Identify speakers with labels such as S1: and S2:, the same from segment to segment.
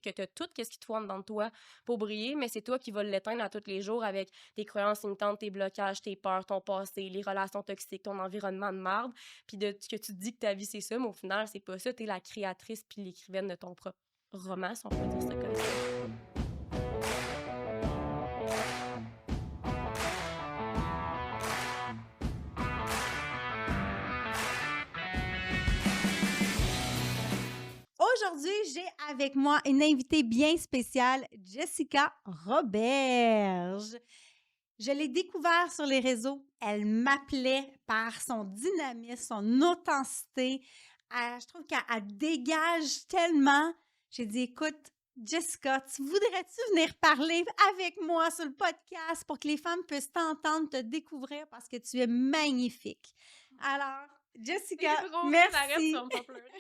S1: que tu as tout ce qu'il te faut en dedans de toi pour briller, mais c'est toi qui vas l'éteindre à tous les jours avec tes croyances limitantes, tes blocages, tes peurs, ton passé, les relations toxiques, ton environnement de marde, puis de que tu te dis que ta vie, c'est ça, mais au final, c'est pas ça. Tu es la créatrice puis l'écrivaine de ton propre roman, si on peut dire ça comme ça.
S2: Aujourd'hui, j'ai avec moi une invitée bien spéciale, Jessica Roberge. Je l'ai découvert sur les réseaux. Elle m'appelait par son dynamisme, son authenticité. Je trouve qu'elle dégage tellement. J'ai dit, écoute, Jessica, tu voudrais-tu venir parler avec moi sur le podcast pour que les femmes puissent t'entendre, te découvrir parce que tu es magnifique. Alors, Jessica,
S1: C'est drôle, arrête, tu
S2: merci.
S1: vas me faire pleurer.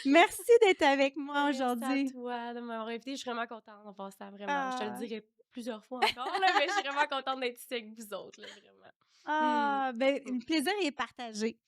S2: Merci d'être avec moi
S1: Merci à
S2: aujourd'hui.
S1: toi de m'avoir invitée. Je suis vraiment contente en passant, vraiment. Je te le
S2: Ah,
S1: dirai plusieurs fois encore, là, mais je suis vraiment contente d'être ici avec vous autres, là, vraiment. Hmm.
S2: ben, le plaisir est partagé.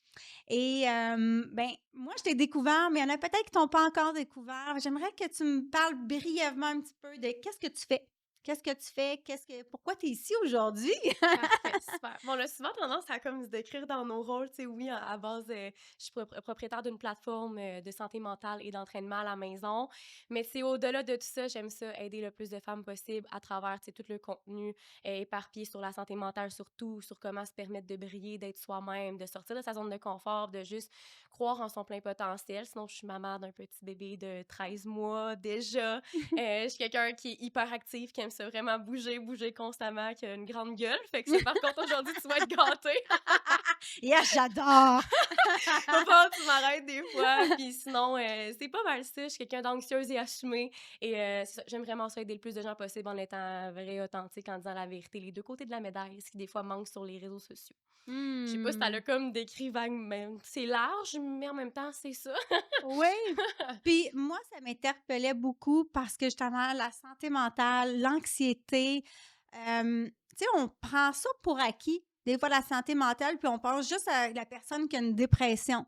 S2: Et ben, moi, je t'ai découvert, mais il y en a peut-être qui t'ont pas encore découvert. J'aimerais que tu me parles brièvement un petit peu de qu'est-ce que tu fais? Qu'est-ce que tu fais? Pourquoi tu es ici aujourd'hui?
S1: Parfait, super. Bon, on a souvent tendance à comme se décrire dans nos rôles, tu sais, oui, à base, je suis propriétaire d'une plateforme de santé mentale et d'entraînement à la maison, mais c'est au-delà de tout ça, j'aime ça, aider le plus de femmes possible à travers, tu sais, tout le contenu éparpillé sur la santé mentale, surtout sur comment se permettre de briller, d'être soi-même, de sortir de sa zone de confort, de juste croire en son plein potentiel. Sinon, je suis maman d'un petit bébé de 13 mois déjà. Je suis quelqu'un qui est hyper actif, qui aime ça vraiment bouger constamment, qui a une grande gueule. Fait que ça, par contre, aujourd'hui, tu vas être gâtée.
S2: Yes, j'adore!
S1: Va falloir que tu m'arrêtes des fois. Puis sinon, c'est pas mal ça. Je suis quelqu'un d'anxieuse et assumée. Et c'est ça, j'aime vraiment ça aider le plus de gens possible en étant vrai, authentique, en disant la vérité, les deux côtés de la médaille, ce qui des fois manque sur les réseaux sociaux. Je sais pas si t'as comme décrit vague, mais c'est large, mais en même temps, c'est ça.
S2: Oui. Puis moi, ça m'interpellait beaucoup parce que justement, la santé mentale, l'anxiété, tu sais, on prend ça pour acquis, des fois, la santé mentale, puis on pense juste à la personne qui a une dépression,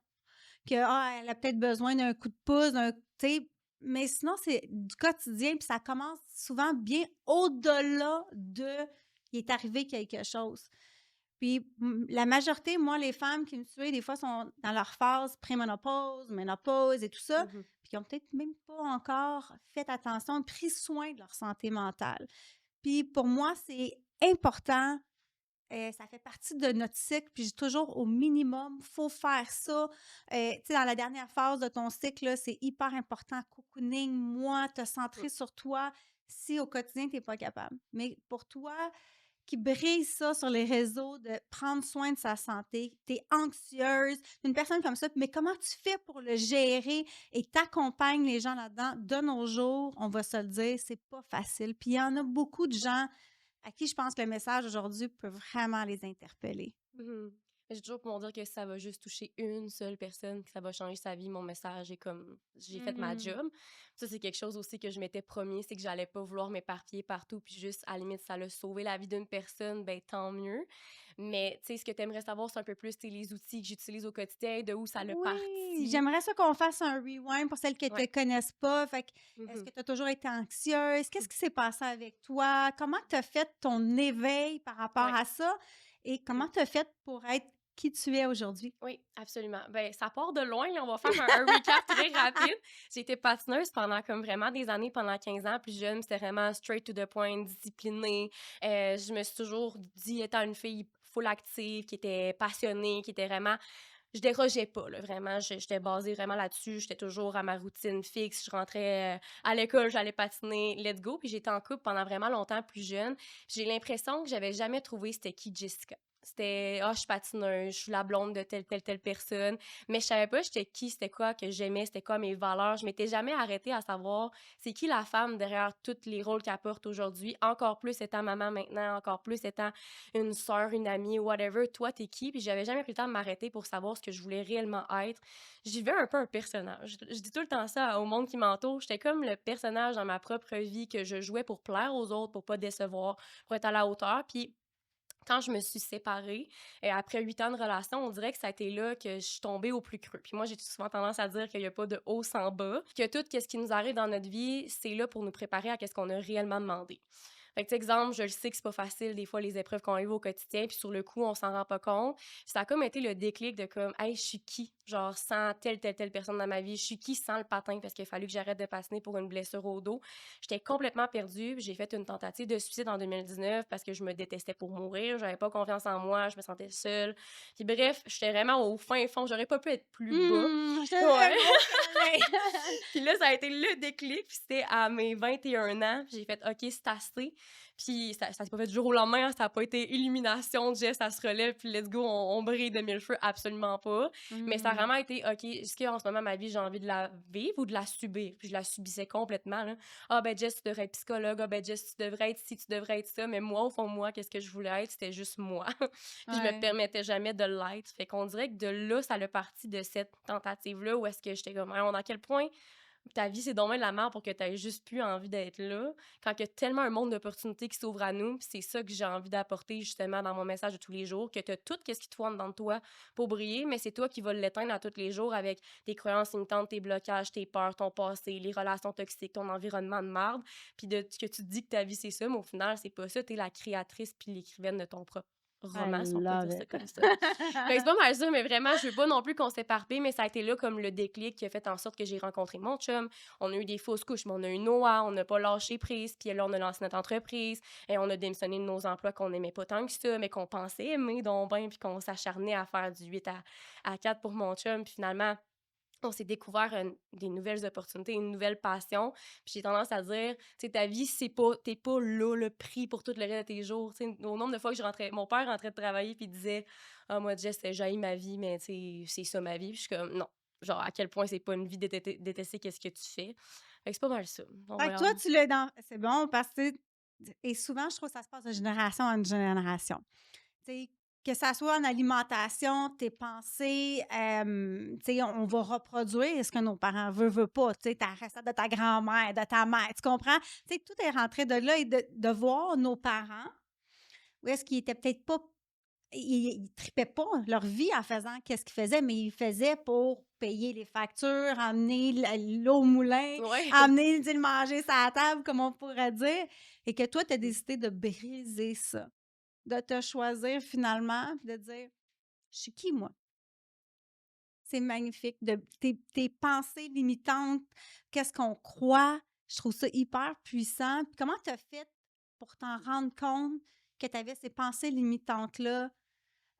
S2: que, elle a peut-être besoin d'un coup de pouce, tu sais, mais sinon, c'est du quotidien, puis ça commence souvent bien au-delà de il est arrivé quelque chose. Puis la majorité, moi, les femmes qui me suivent, des fois, sont dans leur phase préménopause, ménopause et tout ça,
S1: Mhm.
S2: puis qui n'ont peut-être même pas encore fait attention, pris soin de leur santé mentale. Puis pour moi, c'est important. Ça fait partie de notre cycle, puis j'ai toujours au minimum, faut faire ça. Tu sais, dans la dernière phase de ton cycle, là, c'est hyper important. Cocooning, moi, te centrer sur toi si au quotidien, tu n'es pas capable. Mais pour toi, qui brise ça sur les réseaux, de prendre soin de sa santé, tu es anxieuse, une personne comme ça, mais comment tu fais pour le gérer et t'accompagnes les gens là-dedans? De nos jours, on va se le dire, c'est pas facile. Puis il y en a beaucoup de gens à qui je pense que le message aujourd'hui peut vraiment les interpeller.
S1: Mhm. J'ai toujours pour dire que ça va juste toucher une seule personne, que ça va changer sa vie. Mon message est comme j'ai fait ma
S2: Mmh.
S1: job. Ça, c'est quelque chose aussi que je m'étais promis, c'est que j'allais pas vouloir m'éparpiller partout, puis juste à la limite, ça l'a sauvé la vie d'une personne, ben tant mieux. Mais tu sais, ce que tu aimerais savoir, c'est un peu plus les outils que j'utilise au quotidien, de où ça l'a
S2: Oui,
S1: parti.
S2: j'aimerais ça qu'on fasse un rewind pour celles qui ne
S1: Ouais.
S2: te connaissent pas. Fait que, est-ce
S1: Mhm.
S2: que tu as toujours été anxieuse? Qu'est-ce qui s'est passé avec toi? Comment tu as fait ton éveil par rapport
S1: Ouais.
S2: à ça? Et comment tu as fait pour être qui tu es aujourd'hui?
S1: Oui, absolument. Ben, ça part de loin, là. On va faire un recap très rapide. J'ai été patineuse pendant comme vraiment des années, pendant 15 ans. Plus jeune, c'était vraiment straight to the point, disciplinée. Je me suis toujours dit, étant une fille full active, qui était passionnée, qui était vraiment... Je dérogeais pas, là, vraiment. J'étais basée vraiment là-dessus. J'étais toujours à ma routine fixe. Je rentrais à l'école, j'allais patiner, let's go. Puis j'étais en couple pendant vraiment longtemps, plus jeune. J'ai l'impression que j'avais jamais trouvé c'était qui Jessica. C'était, je suis patineuse, je suis la blonde de telle personne. Mais je savais pas j'étais qui, c'était quoi que j'aimais, c'était quoi mes valeurs. Je m'étais jamais arrêtée à savoir c'est qui la femme derrière tous les rôles qu'elle porte aujourd'hui. Encore plus étant maman maintenant, encore plus étant une sœur, une amie, whatever. Toi, t'es qui? Puis j'avais jamais pris le temps de m'arrêter pour savoir ce que je voulais réellement être. J'y vais un peu un personnage. Je dis tout le temps ça au monde qui m'entoure. J'étais comme le personnage dans ma propre vie que je jouais pour plaire aux autres, pour pas décevoir, pour être à la hauteur. Puis Quand je me suis séparée, après 8 ans de relation, on dirait que ça a été là que je suis tombée au plus creux. Puis moi, j'ai souvent tendance à dire qu'il y a pas de haut sans bas, que tout ce qui nous arrive dans notre vie, c'est là pour nous préparer à ce qu'on a réellement demandé. Fait que, tu sais, exemple, je le sais que c'est pas facile, des fois, les épreuves qu'on vit au quotidien, puis sur le coup, on s'en rend pas compte. Ça a comme été le déclic de comme, hey, je suis qui? Genre, sans telle personne dans ma vie. Je suis qui sans le patin? Parce qu'il a fallu que j'arrête de patiner pour une blessure au dos. J'étais complètement perdue. Puis j'ai fait une tentative de suicide en 2019 parce que je me détestais pour mourir. J'avais pas confiance en moi. Je me sentais seule. Puis bref, j'étais vraiment au fin fond. J'aurais pas pu être plus bas.
S2: Je
S1: Ouais.
S2: le beau câlin.
S1: Puis là, ça a été le déclic. Puis c'était à mes 21 ans. J'ai fait, OK, c'est assez. Puis ça s'est pas fait du jour au lendemain. Hein, ça a pas été illumination, Jess, ça se relève. Puis let's go, on brille de mille feux. Absolument pas. Mais ça a
S2: Mmh.
S1: vraiment été, OK, est-ce qu'en ce moment, ma vie, j'ai envie de la vivre ou de la subir? Puis je la subissais complètement, là. Ah, ben, Jess, tu devrais être psychologue. Ah, ben, Jess, tu devrais être ci, tu devrais être ça. Mais moi, au fond, moi, qu'est-ce que je voulais être? C'était juste moi. Puis je me
S2: Ouais.
S1: permettais jamais de l'être. Fait qu'on dirait que de là, ça a parti de cette tentative-là où est-ce que j'étais comme, on à quel point ta vie, c'est donc bien de la merde pour que tu aies juste plus envie d'être là, quand il y a tellement un monde d'opportunités qui s'ouvre à nous, puis c'est ça que j'ai envie d'apporter justement dans mon message de tous les jours, que tu as tout ce qui te faut dans toi pour briller, mais c'est toi qui vas l'éteindre à tous les jours avec tes croyances limitantes, tes blocages, tes peurs, ton passé, les relations toxiques, ton environnement de merde, puis de que tu te dis que ta vie, c'est ça, mais au final, c'est pas ça. Tu es la créatrice puis l'écrivaine de ton propre
S2: I
S1: roman, si on peut
S2: love
S1: dire ça
S2: it.
S1: comme ça. Fait que c'est pas mal ça, mais vraiment, je veux pas non plus qu'on s'éparpille, mais ça a été là comme le déclic qui a fait en sorte que j'ai rencontré mon chum. On a eu des fausses couches, mais on a eu Noah, on n'a pas lâché prise, puis là, on a lancé notre entreprise, et on a démissionné de nos emplois qu'on aimait pas tant que ça, mais qu'on pensait aimer donc bien, puis qu'on s'acharnait à faire du 8 à 4 pour mon chum, puis finalement, on s'est découvert des nouvelles opportunités, une nouvelle passion. Puis j'ai tendance à dire, tu sais, ta vie, c'est pas, t'es pas là, le prix pour tout le reste de tes jours. Tu sais, au nombre de fois que je rentrais, mon père rentrait de travailler puis il disait, ah, moi, Jess, j'haïs ma vie, mais tu sais, c'est ça ma vie. Puis je suis comme, non. Genre, à quel point c'est pas une vie de détester qu'est-ce que tu fais. Fait que c'est pas mal ça. On
S2: Fait que
S1: va
S2: toi, tu l'as dans c'est bon parce que, tu sais, et souvent, je trouve que ça se passe de génération en génération. Tu sais, que ça soit en alimentation, tes pensées, tu sais, on va reproduire ce que nos parents veulent pas, tu sais, ta recette de ta grand-mère, de ta mère, tu comprends? Tu sais, tout est rentré de là et de voir nos parents, où est-ce qu'ils étaient peut-être pas ils tripaient pas leur vie en faisant qu'est-ce qu'ils faisaient, mais ils faisaient pour payer les factures, amener l'eau au moulin,
S1: Ouais.
S2: amener, tu sais, le manger sur la table, comme on pourrait dire, et que toi, tu as décidé de briser ça, de te choisir finalement, puis de dire: «Je suis qui moi?» C'est magnifique, de tes pensées limitantes, qu'est-ce qu'on croit, je trouve ça hyper puissant. Puis comment tu as fait pour t'en rendre compte que tu avais ces pensées limitantes-là?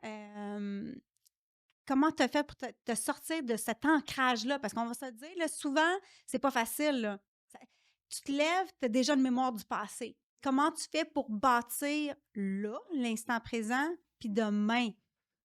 S2: Hem, Comment tu as fait pour te sortir de cet ancrage-là? Parce qu'on va se le dire, là, souvent, c'est pas facile, là. Ça Tu te lèves, tu as déjà une mémoire du passé. Comment tu fais pour bâtir là, l'instant présent, puis demain,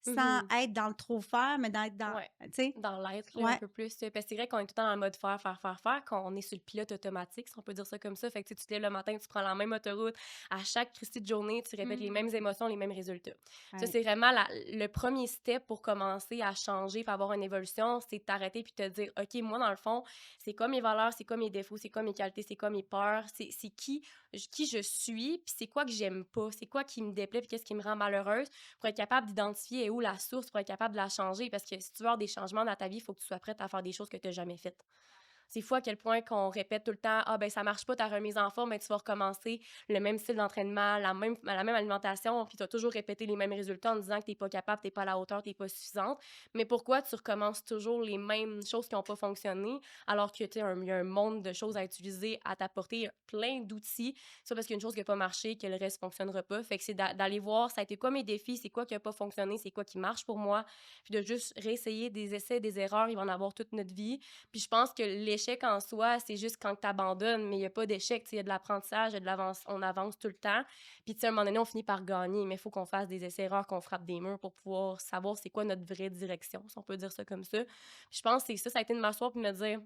S2: sans
S1: Mhm.
S2: être dans le trop faire, mais d'être dans,
S1: Ouais,
S2: tu sais?
S1: dans l'être, là, un
S2: Ouais.
S1: peu plus, parce que c'est vrai qu'on est tout le temps dans le mode faire, faire, faire, faire, quand on est sur le pilote automatique, si on peut dire ça comme ça. Fait que tu te lèves le matin, tu prends la même autoroute. À chaque Christie de journée, tu répètes les mêmes
S2: Mmh.
S1: émotions, les mêmes résultats. Ça,
S2: Ouais.
S1: c'est vraiment le premier step pour commencer à changer, pour avoir une évolution, c'est de t'arrêter puis te dire, OK, moi, dans le fond, c'est quoi mes valeurs, c'est quoi mes défauts, c'est quoi mes qualités, c'est quoi mes peurs, c'est qui je suis, puis c'est quoi que j'aime pas, c'est quoi qui me déplaît, puis qu'est-ce qui me rend malheureuse, pour être capable d'identifier où la source, pour être capable de la changer. Parce que si tu veux avoir des changements dans ta vie, il faut que tu sois prête à faire des choses que tu n'as jamais faites. C'est fou à quel point qu'on répète tout le temps, ah ben ça marche pas ta remise en forme, mais tu vas recommencer le même style d'entraînement, la même alimentation, puis tu vas toujours répéter les mêmes résultats en disant que t'es pas capable, t'es pas à la hauteur, t'es pas suffisante. Mais pourquoi tu recommences toujours les mêmes choses qui ont pas fonctionné, alors que tu il y a un monde de choses à utiliser, à t'apporter plein d'outils. C'est parce qu'il y a une chose qui a pas marché, que le reste fonctionnera pas. Fait que c'est d'aller voir, ça a été quoi mes défis, c'est quoi qui a pas fonctionné, c'est quoi qui marche pour moi, puis de juste réessayer des essais, des erreurs, il va en avoir toute notre vie. Puis je pense que l'échec en soi, c'est juste quand tu abandonnes, mais il n'y a pas d'échec. Il y a de l'apprentissage, il y a de l'avance, on avance tout le temps. Puis à un moment donné, on finit par gagner, mais il faut qu'on fasse des essais-erreurs, qu'on frappe des murs pour pouvoir savoir c'est quoi notre vraie direction, si on peut dire ça comme ça. Puis je pense que c'est ça, ça a été de m'asseoir puis de me dire,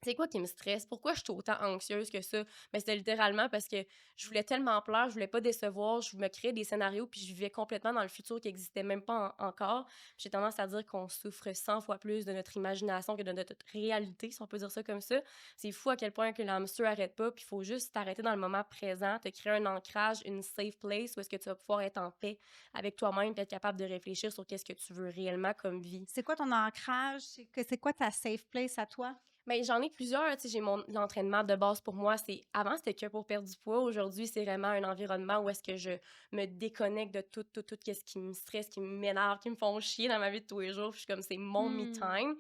S1: c'est quoi qui me stresse? Pourquoi je suis autant anxieuse que ça? Mais c'était littéralement parce que je voulais tellement plaire, je voulais pas décevoir, je me créais des scénarios, puis je vivais complètement dans le futur qui existait même pas encore. J'ai tendance à dire qu'on souffre 100 fois plus de notre imagination que de notre réalité, si on peut dire ça comme ça. C'est fou à quel point que l'hamster arrête pas, puis il faut juste t'arrêter dans le moment présent, te créer un ancrage, une safe place où est-ce que tu vas pouvoir être en paix avec toi-même, puis être capable de réfléchir sur qu'est-ce que tu veux réellement comme vie.
S2: C'est quoi ton ancrage? C'est quoi ta safe place à toi?
S1: Ben, j'en ai plusieurs, tu sais, j'ai l'entraînement de base pour moi, avant c'était que pour perdre du poids, aujourd'hui c'est vraiment un environnement où est-ce que je me déconnecte de tout qu'est-ce qui me stresse, qui m'énerve, qui me font chier dans ma vie de tous les jours, puis je suis comme c'est mon me
S2: Mmh.
S1: time.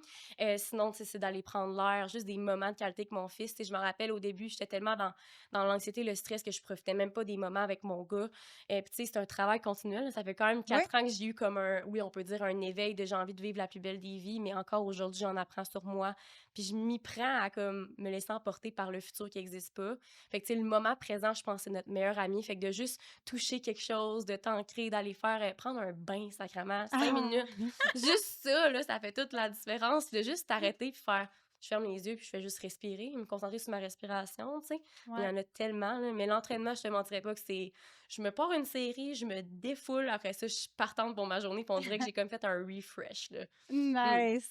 S1: Sinon, tu sais, c'est d'aller prendre l'air, juste des moments de qualité avec mon fils, tu sais, je me rappelle au début, j'étais tellement dans l'anxiété, le stress que je profitais même pas des moments avec mon gars. Puis tu sais, c'est un travail continuel, là. Ça fait quand même
S2: Oui.
S1: 4 ans que j'ai eu comme oui, on peut dire un éveil de j'ai envie de vivre la plus belle des vies, mais encore aujourd'hui, j'en apprends sur moi, puis je m'y prends à comme me laisser emporter par le futur qui n'existe pas. Fait que, tu sais, le moment présent, je pense que c'est notre meilleur ami. Fait que de juste toucher quelque chose, de t'ancrer, d'aller faire, prendre un bain, sacrément, 5
S2: Ah!
S1: minutes. Juste ça, là, ça fait toute la différence. De juste t'arrêter puis faire, je ferme les yeux puis je fais juste respirer, me concentrer sur ma respiration, tu sais. Il y
S2: Ouais.
S1: en a tellement, là. Mais l'entraînement, je te mentirais pas que c'est, je me pars une série, je me défoule. Après ça, je suis partante pour ma journée puis on dirait que j'ai comme fait un refresh, là. Mm.
S2: Nice!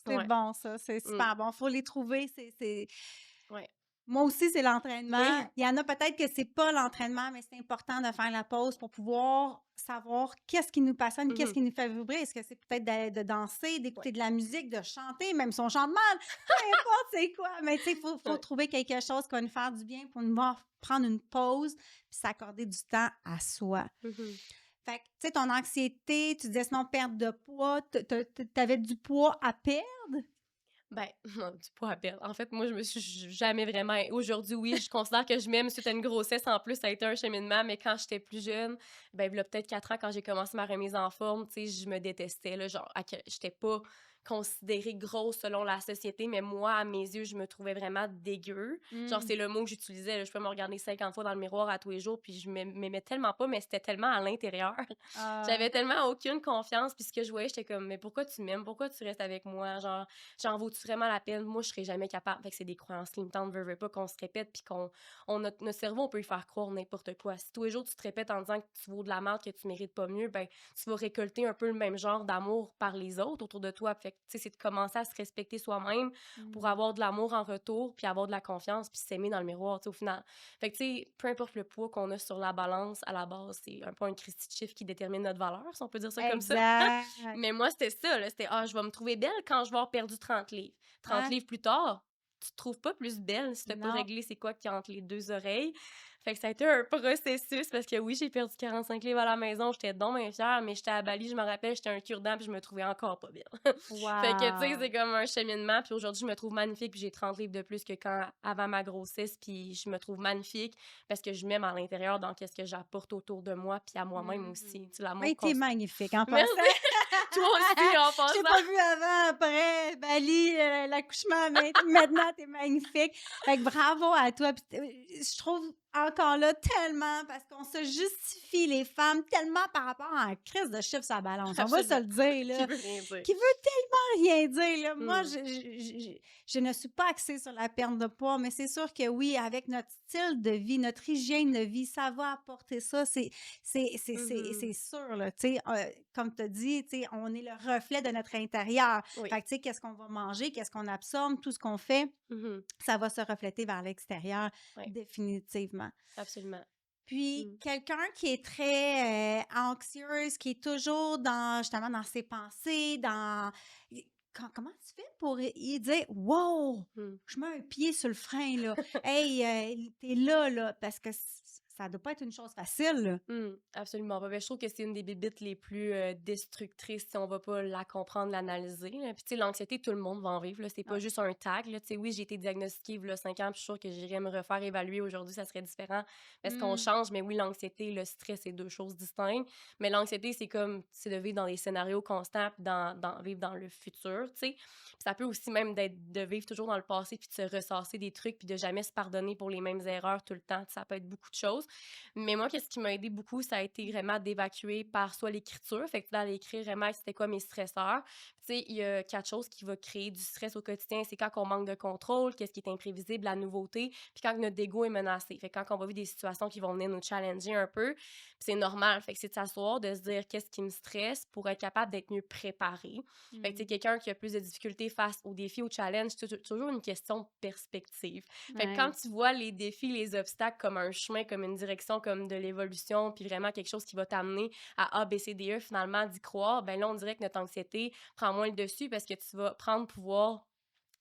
S2: C'est
S1: Ouais.
S2: bon ça, c'est
S1: Mm.
S2: super bon. Faut les trouver, c'est
S1: Ouais.
S2: moi aussi, c'est l'entraînement.
S1: Oui.
S2: Il y en a peut-être que c'est pas l'entraînement, mais c'est important de faire la pause pour pouvoir savoir qu'est-ce qui nous passionne, qu'est-ce
S1: Mhm.
S2: qui nous fait vibrer. Est-ce que c'est peut-être de danser,
S1: Ouais.
S2: d'écouter de la musique, de chanter, même si on chante mal, peu importe c'est quoi. Mais tu sais, faut
S1: Ouais.
S2: trouver quelque chose qui va nous faire du bien pour nous voir prendre une pause puis s'accorder du temps à soi.
S1: Mhm.
S2: Fait que, tu sais, ton anxiété, tu disais sinon perte de poids, t'avais du poids à perdre?
S1: Ben, non, du poids à perdre. En fait, moi, je me suis jamais vraiment. Aujourd'hui, oui, je considère que je m'aime suite à une grossesse. En plus, ça a été un cheminement, mais quand j'étais plus jeune, ben, il y a peut-être 4 ans, quand j'ai commencé ma remise en forme, tu sais, je me détestais, là, genre, j'étais pas considérée grosse selon la société, mais moi, à mes yeux, je me trouvais vraiment dégueu. Genre,
S2: Mmh.
S1: c'est le mot que j'utilisais, là. Je peux me regarder 50 fois dans le miroir à tous les jours, puis je m'aimais tellement pas, mais c'était tellement à l'intérieur.
S2: Ah,
S1: J'avais tellement aucune confiance, puis ce que je voyais, j'étais comme, mais pourquoi tu m'aimes? Pourquoi tu restes avec moi? Genre, j'en vaux-tu vraiment la peine? Moi, je serais jamais capable. Fait que c'est des croyances limitantes, veux pas qu'on se répète, puis notre cerveau, on peut lui faire croire n'importe quoi. Si tous les jours, tu te répètes en disant que tu vaux de la merde, que tu mérites pas mieux, ben, tu vas récolter un peu le même genre d'amour par les autres autour de toi. Fait que, tu sais, c'est de commencer à se respecter soi-même pour
S2: mmh.
S1: avoir de l'amour en retour, puis avoir de la confiance, puis s'aimer dans le miroir, tu sais, au final. Fait que, tu sais, peu importe le poids qu'on a sur la balance, à la base, c'est un peu un Christy de chiffre qui détermine notre valeur, si on peut dire ça comme ça.
S2: Exact.
S1: Mais moi, c'était ça, là. C'était, je vais me trouver belle quand je vais avoir perdu 30 livres. 30
S2: Hein?
S1: livres plus tard, tu te trouves pas plus belle si t'as pas
S2: Non.
S1: réglé c'est quoi qu'il y a entre les deux oreilles. Fait que ça a été un processus parce que oui, j'ai perdu 45 livres à la maison, j'étais donc bien fière, mais j'étais à Bali, je me rappelle, j'étais un cure-dent puis je me trouvais encore pas belle. Fait que, tu sais, c'est
S2: Wow!
S1: comme un cheminement. Puis aujourd'hui, je me trouve magnifique puis j'ai 30 livres de plus que quand, avant ma grossesse. Puis je me trouve magnifique parce que je m'aime à l'intérieur dans qu'est-ce que j'apporte autour de moi puis à moi-même aussi. Tu
S2: Mmh.
S1: sais, l'amour
S2: Mais tu
S1: constant.
S2: magnifique en passant.
S1: Merci! Toi aussi, en
S2: Je t'ai
S1: passant.
S2: pas vu avant, après, Bali, l'accouchement, mais maintenant, tu es magnifique. Fait que bravo à toi. Puis je trouve encore là tellement, parce qu'on se justifie les femmes tellement par rapport à un crise de chiffre sur la balance. On va se
S1: Absolument.
S2: le dire,
S1: Qui
S2: là.
S1: veut rien dire.
S2: Qui veut tellement rien dire, là. Moi,
S1: Mmh.
S2: je ne suis pas axée sur la perte de poids, mais c'est sûr que oui, avec notre style de vie, notre hygiène de vie, ça va apporter ça. C'est
S1: Mmh.
S2: sûr, là. Tu sais, comme tu as dit, tu sais, on est le reflet de notre intérieur.
S1: Oui.
S2: Fait que, tu sais, qu'est-ce qu'on va manger, qu'est-ce qu'on absorbe, tout ce qu'on fait,
S1: Mmh.
S2: ça va se refléter vers l'extérieur,
S1: Ouais,
S2: définitivement.
S1: absolument.
S2: Puis,
S1: Mmh.
S2: quelqu'un qui est très anxieuse, qui est toujours dans, justement, dans ses pensées, comment tu fais pour y dire, wow,
S1: Mmh.
S2: je mets un pied sur le frein, là. Hey, t'es là, là, parce que ça doit pas être une chose facile, là.
S1: Absolument pas. Ben, je trouve que c'est une des bébites les plus destructrices si on va pas la comprendre, l'analyser, là. Puis, tu sais, l'anxiété, tout le monde va en vivre, là. C'est pas
S2: Ouais.
S1: juste un tag, là. Tu sais, oui, j'ai été diagnostiquée il y a 5 ans, puis je suis sûre que j'irais me refaire évaluer aujourd'hui, ça serait différent parce qu'on
S2: Mm.
S1: change. Mais oui, l'anxiété, le stress, c'est deux choses distinctes. Mais l'anxiété, c'est de vivre dans des scénarios constants, puis vivre dans le futur, tu sais. Puis ça peut aussi même de vivre toujours dans le passé, puis de se ressasser des trucs, puis de jamais se pardonner pour les mêmes erreurs tout le temps. Ça peut être beaucoup de choses. choses. Mais moi, qu'est-ce qui m'a aidé beaucoup, ça a été vraiment d'évacuer par soit l'écriture, fait que d'aller écrire vraiment c'était quoi mes stresseurs. Tu sais, il y a quelque chose qui va créer du stress au quotidien, c'est quand on manque de contrôle, qu'est-ce qui est imprévisible, la nouveauté, puis quand notre ego est menacé. Fait que quand on va vivre des situations qui vont venir nous challenger un peu, puis c'est normal. Fait que c'est de s'asseoir, de se dire qu'est-ce qui me stresse pour être capable d'être mieux préparé. Fait que, tu sais, quelqu'un qui a plus de difficultés face aux défis, aux challenges, c'est toujours une question de perspective. Fait que quand
S2: Ouais.
S1: tu vois les défis, les obstacles comme un chemin, comme une direction, comme de l'évolution, puis vraiment quelque chose qui va t'amener à A, B, C, D, E, finalement, d'y croire, ben là, on dirait que notre anxiété prend moins le dessus parce que tu vas prendre pouvoir.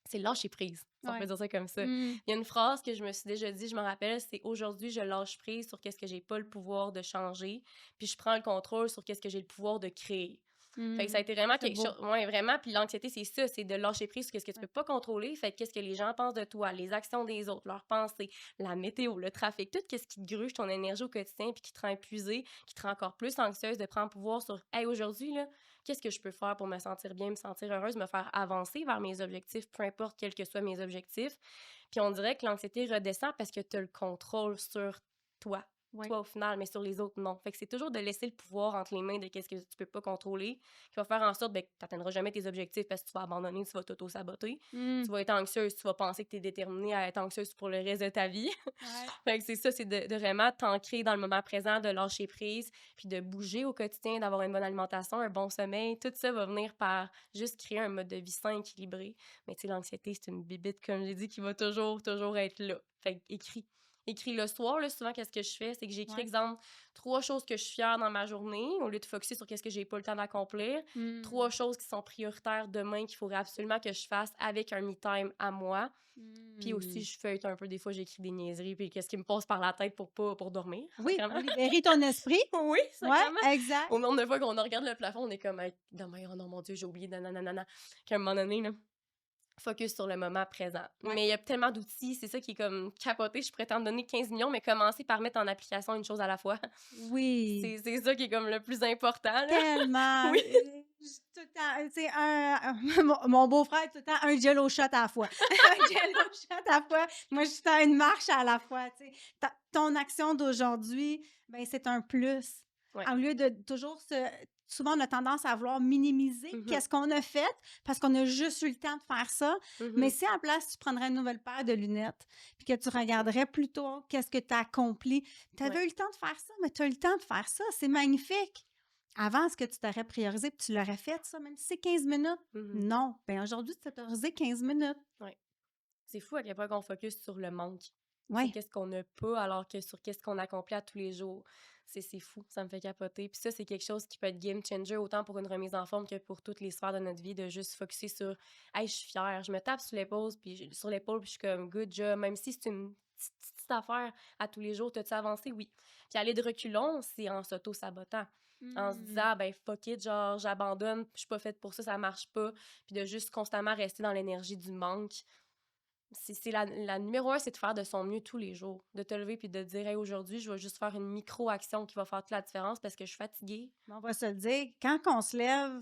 S1: C'est lâcher prise, si on peut
S2: Ouais.
S1: dire ça comme ça.
S2: Mmh.
S1: Il y a une phrase que je me suis déjà dit, je me rappelle, c'est aujourd'hui, je lâche prise sur qu'est-ce que j'ai pas le pouvoir de changer, puis je prends le contrôle sur qu'est-ce que j'ai le pouvoir de créer. Fait que ça a
S2: Mmh.
S1: été vraiment
S2: C'est
S1: quelque
S2: beau.
S1: chose. Ouais, vraiment. Puis l'anxiété, c'est ça, c'est de lâcher prise sur qu'est-ce que tu
S2: Ouais.
S1: peux pas contrôler. Fait que qu'est-ce que les gens pensent de toi, les actions des autres, leurs pensées, la météo, le trafic, tout ce qui te gruge ton énergie au quotidien puis qui te rend épuisée, qui te rend encore plus anxieuse de prendre pouvoir sur, hey, aujourd'hui, là, qu'est-ce que je peux faire pour me sentir bien, me sentir heureuse, me faire avancer vers mes objectifs, peu importe quels que soient mes objectifs. Puis on dirait que l'anxiété redescend parce que tu as le contrôle sur toi.
S2: Ouais.
S1: Toi, au final, mais sur les autres, non. Fait que c'est toujours de laisser le pouvoir entre les mains de qu'est-ce que tu peux pas contrôler, qui va faire en sorte ben, que tu n'atteindras jamais tes objectifs parce que tu vas abandonner, tu vas t'auto-saboter.
S2: Mmh.
S1: Tu vas être anxieuse, tu vas penser que tu es déterminée à être anxieuse pour le reste de ta vie.
S2: Ouais.
S1: Fait que c'est ça, c'est de vraiment t'ancrer dans le moment présent, de lâcher prise, puis de bouger au quotidien, d'avoir une bonne alimentation, un bon sommeil. Tout ça va venir par juste créer un mode de vie sain, équilibré. Mais tu sais, l'anxiété, c'est une bibite, comme j'ai dit, qui va toujours, toujours être là. Fait que écris le soir, là, souvent, qu'est-ce que je fais? C'est que j'écris,
S2: Ouais.
S1: exemple, 3 choses que je suis fière dans ma journée, au lieu de focuser sur qu'est-ce que j'ai pas le temps d'accomplir. 3
S2: Mmh.
S1: choses qui sont prioritaires demain, qu'il faudrait absolument que je fasse avec un me time à moi. Puis aussi,
S2: Mmh.
S1: je feuillete un peu. Des fois, j'écris des niaiseries, puis qu'est-ce qui me passe par la tête pour dormir,
S2: Oui, pour
S1: sacrément.
S2: libérer ton esprit.
S1: Oui,
S2: Ouais,
S1: sacrément.
S2: exact.
S1: Au nombre de fois qu'on regarde le plafond, on est comme, hey, demain, oh non, mon Dieu, j'ai oublié, nanana. Qu'à un moment donné, là, focus sur le moment présent.
S2: Ouais.
S1: Mais il y a tellement d'outils, c'est ça qui est comme capoté. Je pourrais t'en donner 15 millions, mais commencer par mettre en application une chose à la fois.
S2: Oui.
S1: C'est ça qui est comme le plus important, là.
S2: Tellement,
S1: Oui.
S2: j tout le temps, tu sais, mon beau-frère, tout le temps, un jello shot à la fois. Un jello shot à la fois. Moi, je suis dans une marche à la fois, tu sais. Ton action d'aujourd'hui, ben, c'est un plus.
S1: Ouais.
S2: Au lieu de toujours souvent, on a tendance à vouloir minimiser
S1: Mhm,
S2: qu'est-ce qu'on a fait parce qu'on a juste eu le temps de faire ça. Mais
S1: mhm.
S2: si à la place, tu prendrais une nouvelle paire de lunettes puis que tu regarderais plutôt qu'est-ce que tu as accompli. Tu avais
S1: Ouais.
S2: eu le temps de faire ça, mais tu as eu le temps de faire ça. C'est magnifique. Avant, est-ce que tu t'aurais priorisé puis tu l'aurais fait, ça, même si c'est 15 minutes?
S1: Mhm.
S2: Non. Bien, aujourd'hui, tu t'es autorisé 15 minutes.
S1: Ouais. C'est fou à quel point qu'on focus sur le manque, sur
S2: Oui.
S1: qu'est-ce qu'on n'a pas, alors que sur qu'est-ce qu'on accomplit à tous les jours. C'est fou, ça me fait capoter. Puis ça, c'est quelque chose qui peut être game changer autant pour une remise en forme que pour toutes les sphères de notre vie, de juste focuser sur « Hey, je suis fière, je me tape sur l'épaule, sur l'épaule, puis je suis comme good job », même si c'est une petite affaire à tous les jours, t'as-tu avancé? Oui. Puis aller de reculons, c'est en s'auto-sabotant. En se disant,
S2: Mmh.
S1: ah, ben fuck it, genre, j'abandonne, je suis pas faite pour ça marche pas. Puis de juste constamment rester dans l'énergie du manque. C'est la numéro un, c'est de faire de son mieux tous les jours. De te lever puis de te dire, hey, aujourd'hui, je vais juste faire une micro-action qui va faire toute la différence parce que je suis fatiguée.
S2: Mais on va se le dire, quand on se lève,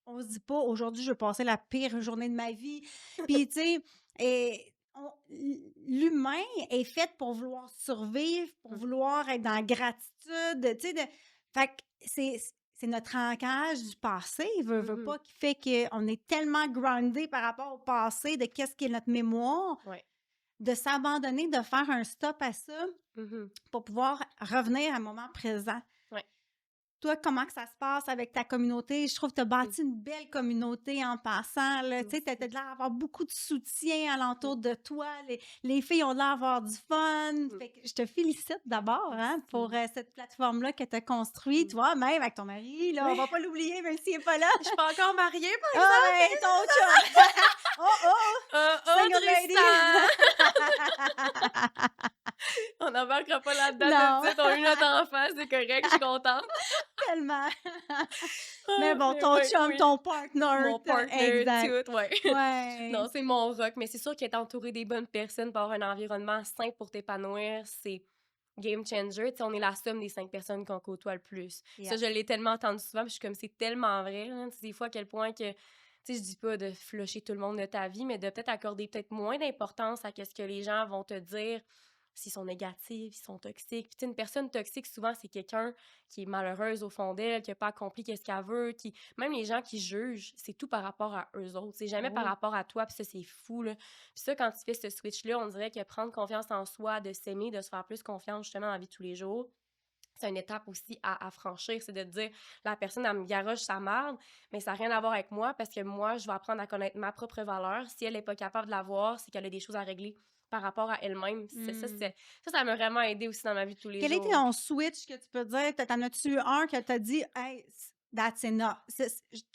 S2: on se dit pas: «Aujourd'hui, je vais passer la pire journée de ma vie». Puis, tu sais, l'humain est fait pour vouloir survivre, pour
S1: Mm.
S2: vouloir être dans la gratitude, tu sais, fait que c'est notre ancrage du passé, veut
S1: Mhm.
S2: pas, qui fait qu'on est tellement groundé par rapport au passé, de qu'est-ce qui est notre mémoire,
S1: Ouais.
S2: de s'abandonner, de faire un stop à ça
S1: Mhm.
S2: pour pouvoir revenir à un moment présent.
S1: Ouais.
S2: Toi, comment que ça se passe avec ta communauté? Je trouve que tu as
S1: Mm.
S2: bâti une belle communauté en passant, là. Tu sais, tu as
S1: Merci.
S2: l'air d'avoir beaucoup de soutien
S1: Mm.
S2: alentour de toi. Les filles ont l'air d'avoir du fun.
S1: Mm.
S2: Fait que je te félicite d'abord, hein, pour
S1: Merci.
S2: cette plateforme-là que tu as construite. Tu
S1: Mm.
S2: vois, même avec ton mari, là, on
S1: Oui.
S2: va pas l'oublier, même s'il est pas là.
S1: Je suis pas encore mariée, par
S2: Ah,
S1: exemple.
S2: ouais, ton chum! Oh, oh!
S1: Oh,
S2: Single lady!
S1: Tristan! On n'embarquera pas là-dedans tout de
S2: Non,
S1: suite. On a eu notre enfant, c'est correct, je suis contente.
S2: tellement. Mais
S1: Ah,
S2: bon,
S1: mais
S2: ton
S1: oui,
S2: chum,
S1: oui.
S2: ton partner,
S1: Mon partner,
S2: exact.
S1: tout, ouais.
S2: Ouais.
S1: Non, c'est mon rock. Mais c'est sûr qu'être entouré des bonnes personnes, pour avoir un environnement sain pour t'épanouir, c'est game changer. Tu sais, on est la somme des 5 personnes qu'on côtoie le plus. Ça,
S2: Yes.
S1: je l'ai tellement entendu souvent, puis je suis comme, c'est tellement vrai. Hein. Tu sais, des fois, à quel point que, tu sais, je dis pas de flusher tout le monde de ta vie, mais de peut-être accorder peut-être moins d'importance à ce que les gens vont te dire s'ils sont négatifs, s'ils sont toxiques. Puis, tu sais, une personne toxique, souvent, c'est quelqu'un qui est malheureuse au fond d'elle, qui n'a pas accompli qu'est-ce qu'elle veut, qui... Même les gens qui jugent, c'est tout par rapport à eux autres. C'est jamais
S2: Ben
S1: par
S2: oui.
S1: rapport à toi, puis ça, c'est fou, là. Puis ça, quand tu fais ce switch-là, on dirait que prendre confiance en soi, de s'aimer, de se faire plus confiance, justement, dans la vie de tous les jours, c'est une étape aussi à franchir, c'est de te dire, la personne, elle me garoche sa merde, mais ça n'a rien à voir avec moi parce que moi, je vais apprendre à connaître ma propre valeur. Si elle n'est pas capable de la voir, c'est qu'elle a des choses à régler par rapport à elle-même.
S2: Mmh.
S1: Ça m'a vraiment aidé aussi dans ma vie de tous les
S2: Quel était
S1: jours.
S2: ton switch que tu peux dire? T'en as-tu eu un que t'as dit: «Hey, that's enough».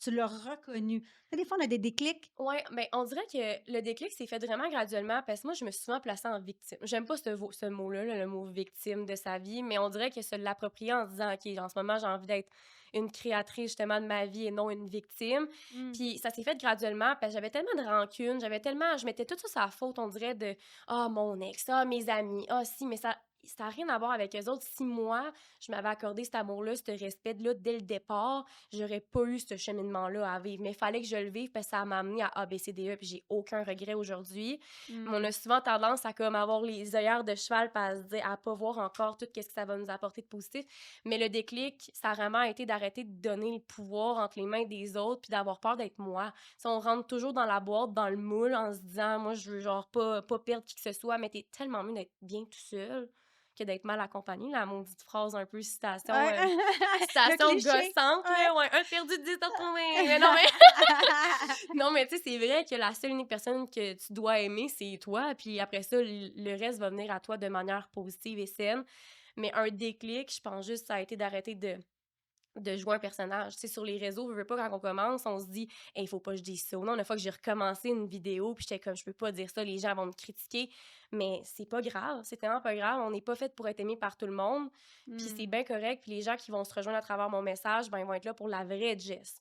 S2: Tu l'as reconnu. Tu sais, des fois, on a des déclics.
S1: Ouais, ben on dirait que le déclic s'est fait vraiment graduellement parce que moi, je me suis souvent placée en victime. J'aime pas ce mot-là, là, le mot victime de sa vie, mais on dirait que se l'approprier en se disant, OK, en ce moment, j'ai envie d'être une créatrice justement de ma vie et non une victime.
S2: Mmh.
S1: Puis ça s'est fait graduellement parce que j'avais tellement de rancune, je mettais tout ça sur la faute, on dirait de, ah, mon ex, ah, mes amis, ah, si, mais ça n'a rien à voir avec eux autres. Si moi, je m'avais accordé cet amour-là, ce respect-là dès le départ, j'aurais pas eu ce cheminement-là à vivre. Mais il fallait que je le vive parce que ça m'a amené à ABCDE, puis j'ai aucun regret aujourd'hui. Mais on
S2: Mmh.
S1: a souvent tendance à comme avoir les œillères de cheval, puis à se dire, à pas voir encore tout ce que ça va nous apporter de positif. Mais le déclic, ça a vraiment été d'arrêter de donner le pouvoir entre les mains des autres, puis d'avoir peur d'être moi. Si on rentre toujours dans la boîte, dans le moule, en se disant, moi, je veux genre pas perdre qui que ce soit, mais t'es tellement mieux d'être bien tout seul que d'être mal accompagné, la maudite phrase un peu
S2: Ouais. Le
S1: citation
S2: cliché.
S1: gossante,
S2: Ouais.
S1: là, ouais, un perdu, 10 retrouvés. Mais non, mais non, mais tu sais, c'est vrai que la seule unique personne que tu dois aimer, c'est toi, puis après ça, le reste va venir à toi de manière positive et saine. Mais un déclic, je pense juste, ça a été d'arrêter de jouer un personnage. Tu sais, sur les réseaux, je veux pas, quand on commence, on se dit hey, il faut pas que je dise ça. Ou non, une fois que j'ai recommencé une vidéo, puis j'étais comme, je peux pas dire ça, les gens vont me critiquer. Mais c'est pas grave, c'est tellement pas grave. On n'est pas fait pour être aimé par tout le monde. Puis c'est
S2: Mmh.
S1: bien correct. Puis les gens qui vont se rejoindre à travers mon message, ben, ils vont être là pour la vraie Jess.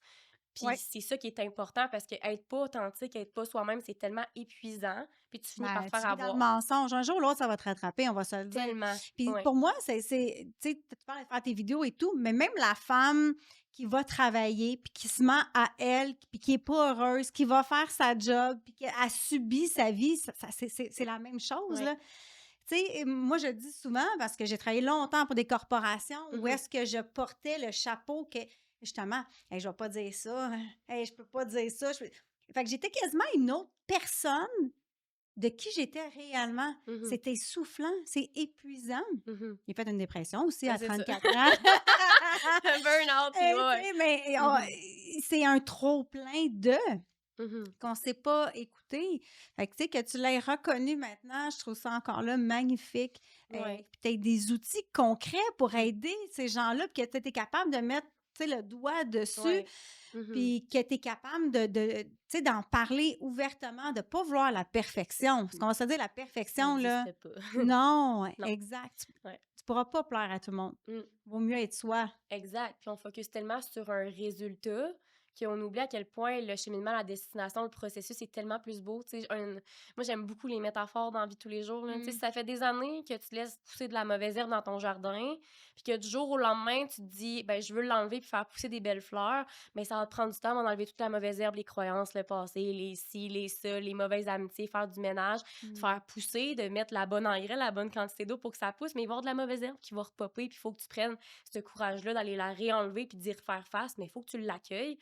S1: Puis
S2: Ouais.
S1: c'est ça qui est important parce que être pas authentique, être pas soi-même, c'est tellement épuisant. Puis tu finis par
S2: Ben,
S1: te faire
S2: tu vis dans le
S1: avoir.
S2: mensonge. Un jour ou l'autre, ça va te rattraper, on va se le dire.
S1: Tellement.
S2: Puis
S1: Ouais.
S2: pour moi, tu sais, tu parles de faire tes vidéos et tout, mais même la femme qui va travailler, puis qui se ment à elle, puis qui est pas heureuse, qui va faire sa job, puis qui a subi sa vie, c'est la même chose,
S1: Ouais.
S2: là. Tu sais, moi, je dis souvent, parce que j'ai travaillé longtemps pour des corporations, où
S1: Mhm.
S2: est-ce que je portais le chapeau que, justement, hey, je vais pas dire ça, hey, je peux pas dire ça. Fait que j'étais quasiment une autre personne de qui j'étais réellement.
S1: Mhm.
S2: C'est essoufflant, c'est épuisant.
S1: Mhm.
S2: J'ai fait une dépression aussi
S1: Ben,
S2: à
S1: c'est ça.
S2: 34 ans.
S1: Un burn-out, puis
S2: Tu
S1: ouais.
S2: sais, mais
S1: Mhm.
S2: c'est un trop plein de
S1: Mhm.
S2: qu'on ne sait pas écouter. Fait que, tu sais, que tu l'aies reconnu maintenant, je trouve ça encore là magnifique.
S1: Ouais.
S2: Puis tu des outils concrets pour
S1: Mhm.
S2: aider ces gens-là, puis que tu es capable de mettre, tu sais, le doigt dessus,
S1: Ouais. Mhm.
S2: puis que tu es capable tu sais, d'en parler ouvertement, de ne pas vouloir la perfection. Parce qu'on va se dire, la
S1: Ça
S2: perfection, là,
S1: existe pas.
S2: non,
S1: Non.
S2: exact. Tu
S1: Ouais.
S2: ne pourras pas plaire à tout le monde.
S1: Mmh.
S2: Vaut mieux être soi.
S1: Exact. Puis on focus tellement sur un résultat qu'on oublie à quel point le cheminement, la destination, le processus est tellement plus beau. Tu sais, moi, j'aime beaucoup les métaphores dans la vie de tous les jours, là. Tu sais, si
S2: Mm.
S1: ça fait des années que tu laisses pousser de la mauvaise herbe dans ton jardin, puis que du jour au lendemain, tu te dis, ben, je veux l'enlever puis faire pousser des belles fleurs, mais ça va te prendre du temps d'enlever toute la mauvaise herbe, les croyances, le passé, les ci, les ça, les mauvaises amitiés, faire du ménage, de
S2: Mm.
S1: faire pousser, de mettre la bonne engrais, la bonne quantité d'eau pour que ça pousse, mais il va y avoir de la mauvaise herbe qui va repopper, puis il faut que tu prennes ce courage-là d'aller la réenlever puis d'y refaire face, mais il faut que tu l'accueilles,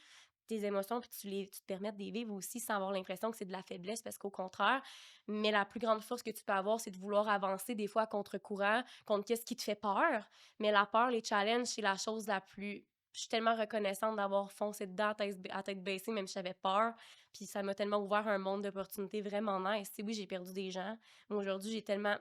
S1: tes émotions, puis tu te permettes de les vivre aussi sans avoir l'impression que c'est de la faiblesse, parce qu'au contraire, mais la plus grande force que tu peux avoir, c'est de vouloir avancer des fois à contre-courant, contre qu'est-ce qui te fait peur, mais la peur, les challenges, c'est la chose la plus... Je suis tellement reconnaissante d'avoir foncé dedans à tête baissée, même si j'avais peur, puis ça m'a tellement ouvert un monde d'opportunités vraiment nice. Tu sais, oui, j'ai perdu des gens, mais aujourd'hui, j'ai tellement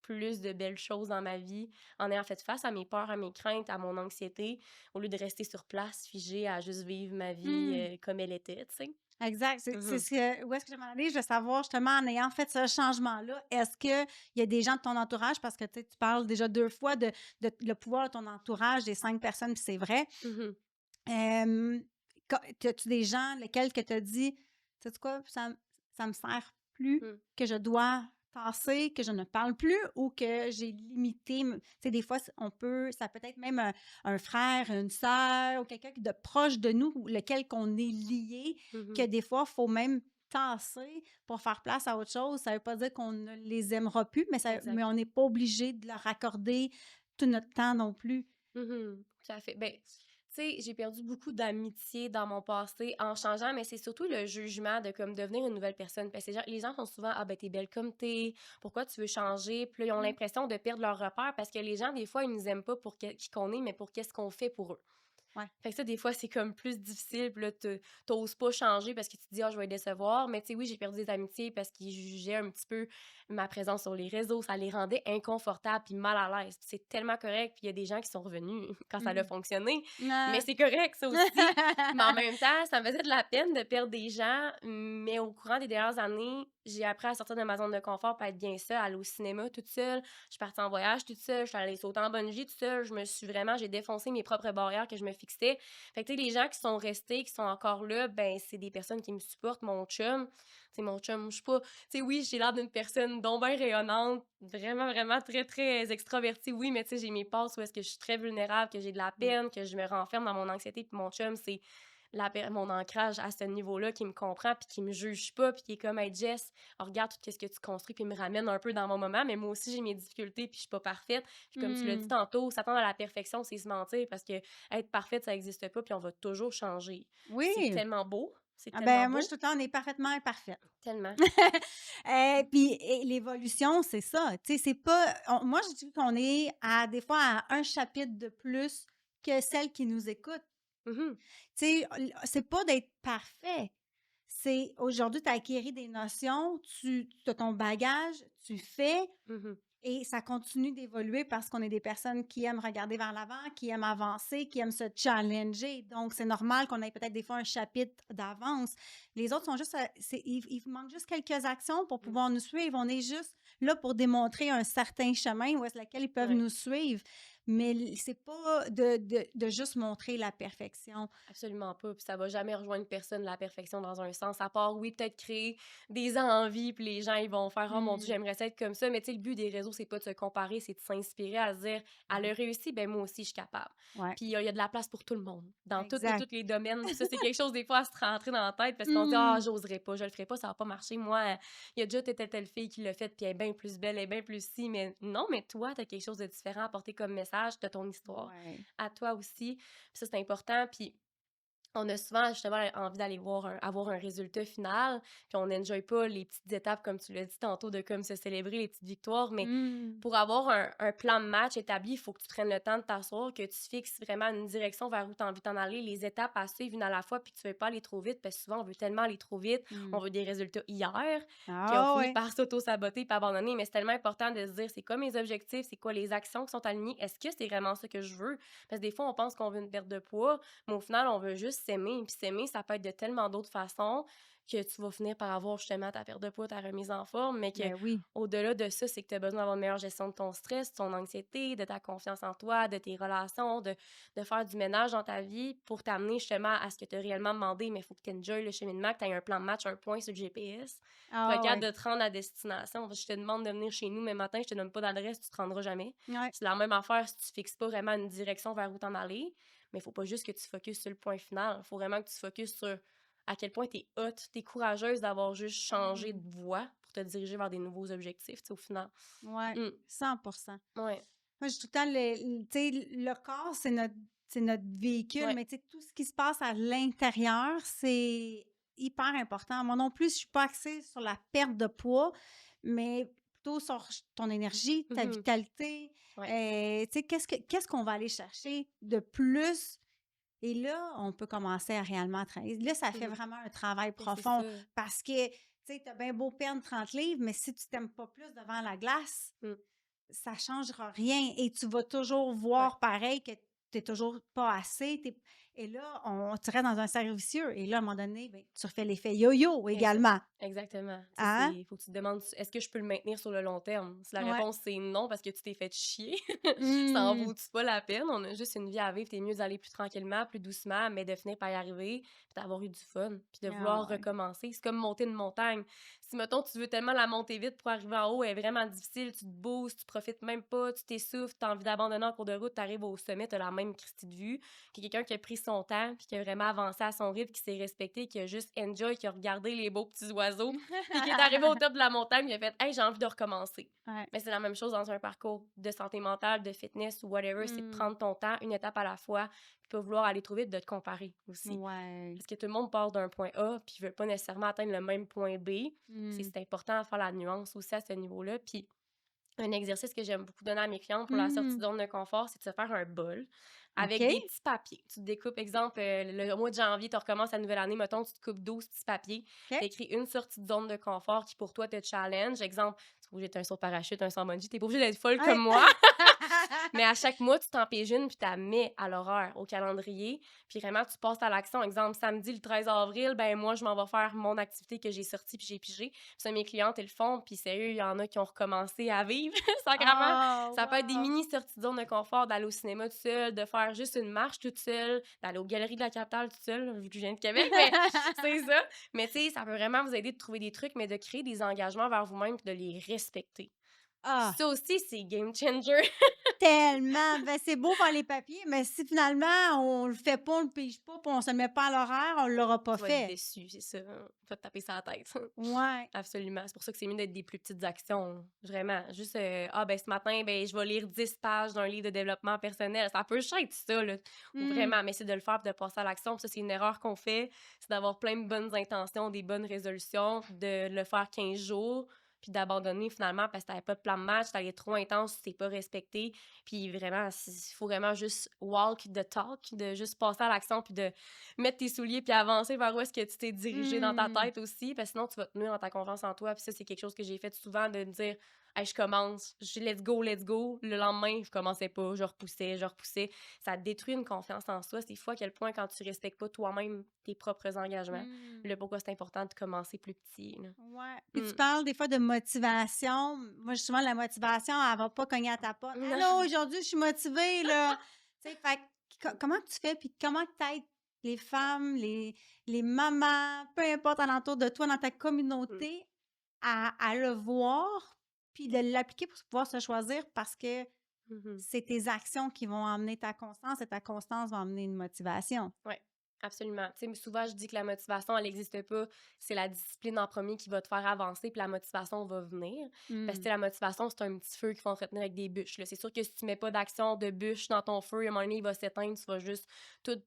S1: plus de belles choses dans ma vie en ayant fait face à mes peurs, à mes craintes, à mon anxiété, au lieu de rester sur place, figée, à juste vivre ma vie
S2: Mm.
S1: comme elle était, tu sais.
S2: Exact. C'est
S1: Mhm.
S2: ce que, où est-ce que je vais m'en aller? Je veux savoir, justement, en ayant fait ce changement-là, est-ce qu'il y a des gens de ton entourage, parce que tu sais, tu parles déjà 2 fois de le pouvoir de ton entourage, des 5 personnes, puis c'est vrai.
S1: Mhm.
S2: Euh, As-tu des gens lesquels que tu as dit, tu sais quoi, ça me sert plus,
S1: Mhm.
S2: que je dois tasser, que je ne parle plus ou que j'ai limité. Tu sais, des fois, ça peut être même un frère, une sœur ou quelqu'un de proche de nous, lequel qu'on est lié, que
S1: Mhm.
S2: des fois, il faut même tasser pour faire place à autre chose. Ça veut pas dire qu'on ne les aimera plus, mais
S1: Exact.
S2: on n'est pas obligé de leur accorder tout notre temps non plus.
S1: Tout à fait. Ben, tu sais, j'ai perdu beaucoup d'amitié dans mon passé en changeant, mais c'est surtout le jugement de comme devenir une nouvelle personne. Parce que les gens sont souvent, ah ben t'es belle comme t'es, pourquoi tu veux changer? Puis là, ils ont
S2: Mmh.
S1: l'impression de perdre leur repère parce que les gens, des fois, ils nous aiment pas pour qui qu'on est, mais pour qu'est-ce qu'on fait pour eux.
S2: Ouais.
S1: Fait que ça, des fois, c'est comme plus difficile. Puis là, t'oses pas changer parce que tu te dis, ah, je vais les décevoir. Mais tu sais, oui, j'ai perdu des amitiés parce qu'ils jugeaient un petit peu ma présence sur les réseaux. Ça les rendait inconfortables puis mal à l'aise. Puis c'est tellement correct. Puis il y a des gens qui sont revenus quand ça a
S2: Mmh.
S1: fonctionné. Mais
S2: Ah.
S1: c'est correct, ça aussi. Mais en même temps, ça me faisait de la peine de perdre des gens. Mais au courant des dernières années, j'ai appris à sortir de ma zone de confort pour être bien seule, aller au cinéma toute seule. Je suis partie en voyage toute seule. Je suis allée sauter en bungee toute seule. J'ai défoncé mes propres barrières que je me fixais. Fait que, tu sais, les gens qui sont restés, qui sont encore là, ben, c'est des personnes qui me supportent. Mon chum, tu sais, mon chum, je suis pas, tu sais, oui, j'ai l'air d'une personne donc bien rayonnante, vraiment, vraiment très, très extravertie, oui, mais tu sais, j'ai mes passes où est-ce que je suis très vulnérable, que j'ai de la
S2: Mmh.
S1: peine, que je me renferme dans mon anxiété, puis mon chum, c'est mon ancrage à ce niveau-là qui me comprend puis qui me juge pas puis qui est comme hey Jess regarde tout ce que tu construis puis me ramène un peu dans mon moment mais moi aussi j'ai mes difficultés puis je suis pas parfaite puis comme tu l'as dit
S2: Mmh.
S1: tantôt s'attendre à la perfection c'est se mentir parce que être parfaite ça existe pas puis on va toujours changer c'est
S2: Oui.
S1: tellement beau c'est
S2: Ah
S1: tellement
S2: ben, moi, je
S1: beau
S2: suis tout le temps, on est parfaitement imparfaite.
S1: tellement
S2: Puis l'évolution, c'est ça. Tu sais, c'est pas moi, je dis qu'on est à des fois à un chapitre de plus que celle qui nous écoute.
S1: Mhm,
S2: Tu sais, c'est pas d'être parfait. C'est aujourd'hui, tu as acquéri des notions, tu as ton bagage, tu fais
S1: mhm,
S2: et ça continue d'évoluer parce qu'on est des personnes qui aiment regarder vers l'avant, qui aiment avancer, qui aiment se challenger. Donc, c'est normal qu'on ait peut-être des fois un chapitre d'avance. Les autres sont juste, il manque juste quelques actions pour
S1: mhm.
S2: pouvoir nous suivre. On est juste là pour démontrer un certain chemin où est-ce lequel ils peuvent
S1: Ouais.
S2: nous suivre. Mais c'est pas de juste montrer la perfection.
S1: Absolument pas, puis ça va jamais rejoindre personne la perfection dans un sens, à part, oui, peut-être créer des envies, puis les gens, ils vont faire: «Oh mon Dieu,
S2: Mmh.
S1: j'aimerais ça être comme ça», mais tu sais, le but des réseaux, c'est pas de se comparer, c'est de s'inspirer, à se dire: «Elle
S2: Mmh.
S1: a réussi, ben moi aussi, je suis capable».
S2: Ouais,
S1: Puis il y a de la place pour tout le monde, dans tous
S2: exact.
S1: les domaines, puis ça, c'est quelque chose, des fois, à se rentrer dans la tête parce qu'on se dit: «Ah,
S2: Mmh.
S1: j'oserais pas, je le ferais pas, ça va pas marcher. Moi, il y a déjà telle fille qui l'a fait, puis elle est bien plus belle, elle est bien plus ci», mais non, mais toi, tu as quelque chose de différent à apporter comme message, tu ton histoire
S2: Ouais.
S1: à toi aussi, puis ça, c'est important, puis on a souvent justement envie d'aller avoir un résultat final, puis on n'enjoy pas les petites étapes, comme tu l'as dit tantôt, de comme se célébrer les petites victoires, mais
S2: Mmh.
S1: pour avoir un plan de match établi, il faut que tu prennes le temps de t'asseoir, que tu fixes vraiment une direction vers où tu as envie d'en aller, les étapes à suivre une à la fois, puis que tu ne veux pas aller trop vite, parce que souvent, on veut tellement aller trop vite, on
S2: Mmh.
S1: veut des résultats hier, qu'on
S2: Ah
S1: finit
S2: ouais.
S1: par s'auto-saboter et abandonner, mais c'est tellement important de se dire, c'est quoi mes objectifs, c'est quoi les actions qui sont alignées, est-ce que c'est vraiment ça que je veux? Parce que des fois, on pense qu'on veut une perte de poids, mais au final, on veut juste s'aimer. Puis s'aimer, ça peut être de tellement d'autres façons que tu vas finir par avoir justement ta perte de poids, ta remise en forme, mais que
S2: Ben oui.
S1: au-delà de ça, c'est que tu as besoin d'avoir une meilleure gestion de ton stress, de ton anxiété, de ta confiance en toi, de tes relations, de faire du ménage dans ta vie pour t'amener justement à ce que tu as réellement demandé, mais il faut que tu enjoy le cheminement, que tu aies un plan de match, un point sur le GPS pour être
S2: Ah
S1: capable
S2: ouais.
S1: de te rendre à destination. Je te demande de venir chez nous, mais matin, je te donne pas d'adresse, tu te rendras jamais.
S2: Ouais.
S1: C'est la même affaire si tu fixes pas vraiment une direction vers où t'en aller. Mais il faut pas juste que tu focuses sur le point final. Il faut vraiment que tu focuses sur à quel point tu es hot, tu es courageuse d'avoir juste changé
S2: Mmh.
S1: de voie pour te diriger vers des nouveaux objectifs, tu sais, au final.
S2: Ouais,
S1: Mmh.
S2: 100%.
S1: Ouais,
S2: Moi, je dis tout le temps, tu sais, le corps, c'est notre véhicule,
S1: ouais.
S2: mais tu sais, tout ce qui se passe à l'intérieur, c'est hyper important. Moi non plus, je suis pas axée sur la perte de poids, mais plutôt sur ton énergie, ta
S1: Mmh.
S2: vitalité.
S1: Ouais.
S2: Tu sais, qu'est-ce qu'on va aller chercher de plus? Et là, on peut commencer à réellement travailler. Là, ça fait
S1: Mmh.
S2: vraiment un travail
S1: Mais c'est
S2: profond
S1: ça.
S2: parce que, tu sais, tu as bien beau perdre 30 livres, mais si tu t'aimes pas plus devant la glace,
S1: Mmh.
S2: ça changera rien et tu vas toujours
S1: Ouais.
S2: voir pareil que tu es toujours pas assez. Et là, tu restes dans un cercle vicieux. Et là, à un moment donné, ben, tu refais l'effet yo-yo
S1: Exact
S2: également.
S1: exactement. Tu sais,
S2: Hein?
S1: c'est faut que tu te demandes est-ce que je peux le maintenir sur le long terme? Si la
S2: Ouais.
S1: réponse c'est non parce que tu t'es fait chier, ça en
S2: Mmh.
S1: vaut-tu pas la peine? On a juste une vie à vivre, t'es mieux d'aller plus tranquillement, plus doucement, mais de finir par y arriver, puis d'avoir eu du fun, puis de
S2: Ah
S1: vouloir
S2: ouais.
S1: recommencer. C'est comme monter une montagne. Si, mettons, tu veux tellement la monter vite pour arriver en haut, elle est vraiment difficile, tu te boostes, tu profites même pas, tu t'essouffles, tu as envie d'abandonner en cours de route, tu arrives au sommet, tu as la même Christie de vue que quelqu'un qui a pris son temps, puis qui a vraiment avancé à son rythme, qui s'est respecté, qui a juste enjoy, qui a regardé les beaux petits oiseaux, puis qui est arrivé au top de la montagne, il a fait « Hey, j'ai envie de recommencer ».
S2: Ouais.
S1: Mais c'est la même chose dans un parcours de santé mentale, de fitness ou whatever, c'est de
S2: Mmh.
S1: prendre ton temps, une étape à la fois, puis pas vouloir aller trop vite, de te comparer aussi.
S2: Ouais.
S1: Parce que tout le monde part d'un point A, puis veut pas nécessairement atteindre le même point B.
S2: Mmh.
S1: C'est important de faire la nuance aussi à ce niveau-là. Puis un exercice que j'aime beaucoup donner à mes clientes pour la sortie
S2: Mmh.
S1: de zone de confort, c'est de se faire un bol avec des
S2: OK.
S1: petits papiers. Tu te découpes, exemple, le mois de janvier, tu recommences la nouvelle année, mettons, tu te coupes 12 petits papiers. Tu
S2: OK.
S1: écris une sortie de zone de confort qui, pour toi, te challenge. Exemple, tu es obligé d'être un saut de parachute, un saut bungee, tu pas obligé d'être folle comme
S2: Ouais.
S1: moi. Mais à chaque mois, tu t'en piges une, puis tu la mets à l'horaire, au calendrier. Puis vraiment, tu passes à l'action. Exemple, samedi, le 13 avril, ben moi, je m'en vais faire mon activité que j'ai sortie puis j'ai pigé. Puis ça, mes clientes, elles le font. Puis sérieux, il y en a qui ont recommencé à vivre, sacrément.
S2: Oh,
S1: Ça peut être des
S2: wow!
S1: mini sorties de zone de confort, d'aller au cinéma toute seule, de faire juste une marche toute seule, d'aller aux galeries de la capitale toute seule, vu que je viens de Québec, mais c'est ça. Mais tu sais, ça peut vraiment vous aider de trouver des trucs, mais de créer des engagements vers vous-même puis de les respecter.
S2: Ah,
S1: Ça aussi, c'est game changer.
S2: tellement! Ben, c'est beau faire les papiers, mais si finalement on le fait pas, on le pige pas, puis on se le met pas à l'horaire, on l'aura pas
S1: Tu vas être
S2: fait.
S1: déçu, c'est ça. Va te taper sur la tête.
S2: Ouais.
S1: Absolument. C'est pour ça que c'est mieux d'être des plus petites actions. Vraiment. Juste, ah, ben, ce matin, ben, je vais lire 10 pages d'un livre de développement personnel. Ça peut juste être ça, là. Ou
S2: Mmh.
S1: vraiment, mais c'est de le faire et de passer à l'action. Puis ça, c'est une erreur qu'on fait. C'est d'avoir plein de bonnes intentions, des bonnes résolutions, de le faire 15 jours, puis d'abandonner finalement parce que t'avais pas de plan de match, t'allais trop intense, tu t'es pas respecté. Puis vraiment, il faut vraiment juste walk the talk, de juste passer à l'action, puis de mettre tes souliers puis avancer vers où est-ce que tu t'es dirigé dans ta
S2: Mmh.
S1: tête aussi, parce que sinon, tu vas te nuire dans ta confiance en toi. Puis ça, c'est quelque chose que j'ai fait souvent, de me dire hey, je commence, let's go, let's go. Le lendemain, je commençais pas, je repoussais, je repoussais. Ça détruit une confiance en soi. C'est fou à quel point quand tu respectes pas toi-même tes propres engagements.
S2: Mmh.
S1: Le pourquoi c'est important de commencer plus petit. Là.
S2: Ouais. Puis tu
S1: Mm.
S2: parles des fois de motivation. Moi, souvent, la motivation, elle va pas cogner à ta porte. Allô,
S1: Non.
S2: aujourd'hui, je suis motivée, là. Tu sais, fait comment tu fais, puis comment tu aides les femmes, les mamans, peu importe alentour de toi, dans ta
S1: Mm.
S2: communauté, à le voir, puis de l'appliquer pour pouvoir se choisir parce que
S1: Mhm.
S2: c'est tes actions qui vont amener ta constance et ta constance va amener une motivation.
S1: Oui, absolument. Tu sais, mais souvent, je dis que la motivation, elle n'existe pas. C'est la discipline en premier qui va te faire avancer, puis la motivation va venir. Parce que tu
S2: Mmh.
S1: sais, la motivation, c'est un petit feu qu'il faut entretenir avec des bûches. Là. C'est sûr que si tu mets pas d'action de bûche dans ton feu, à un moment donné, il va s'éteindre, tu vas juste tout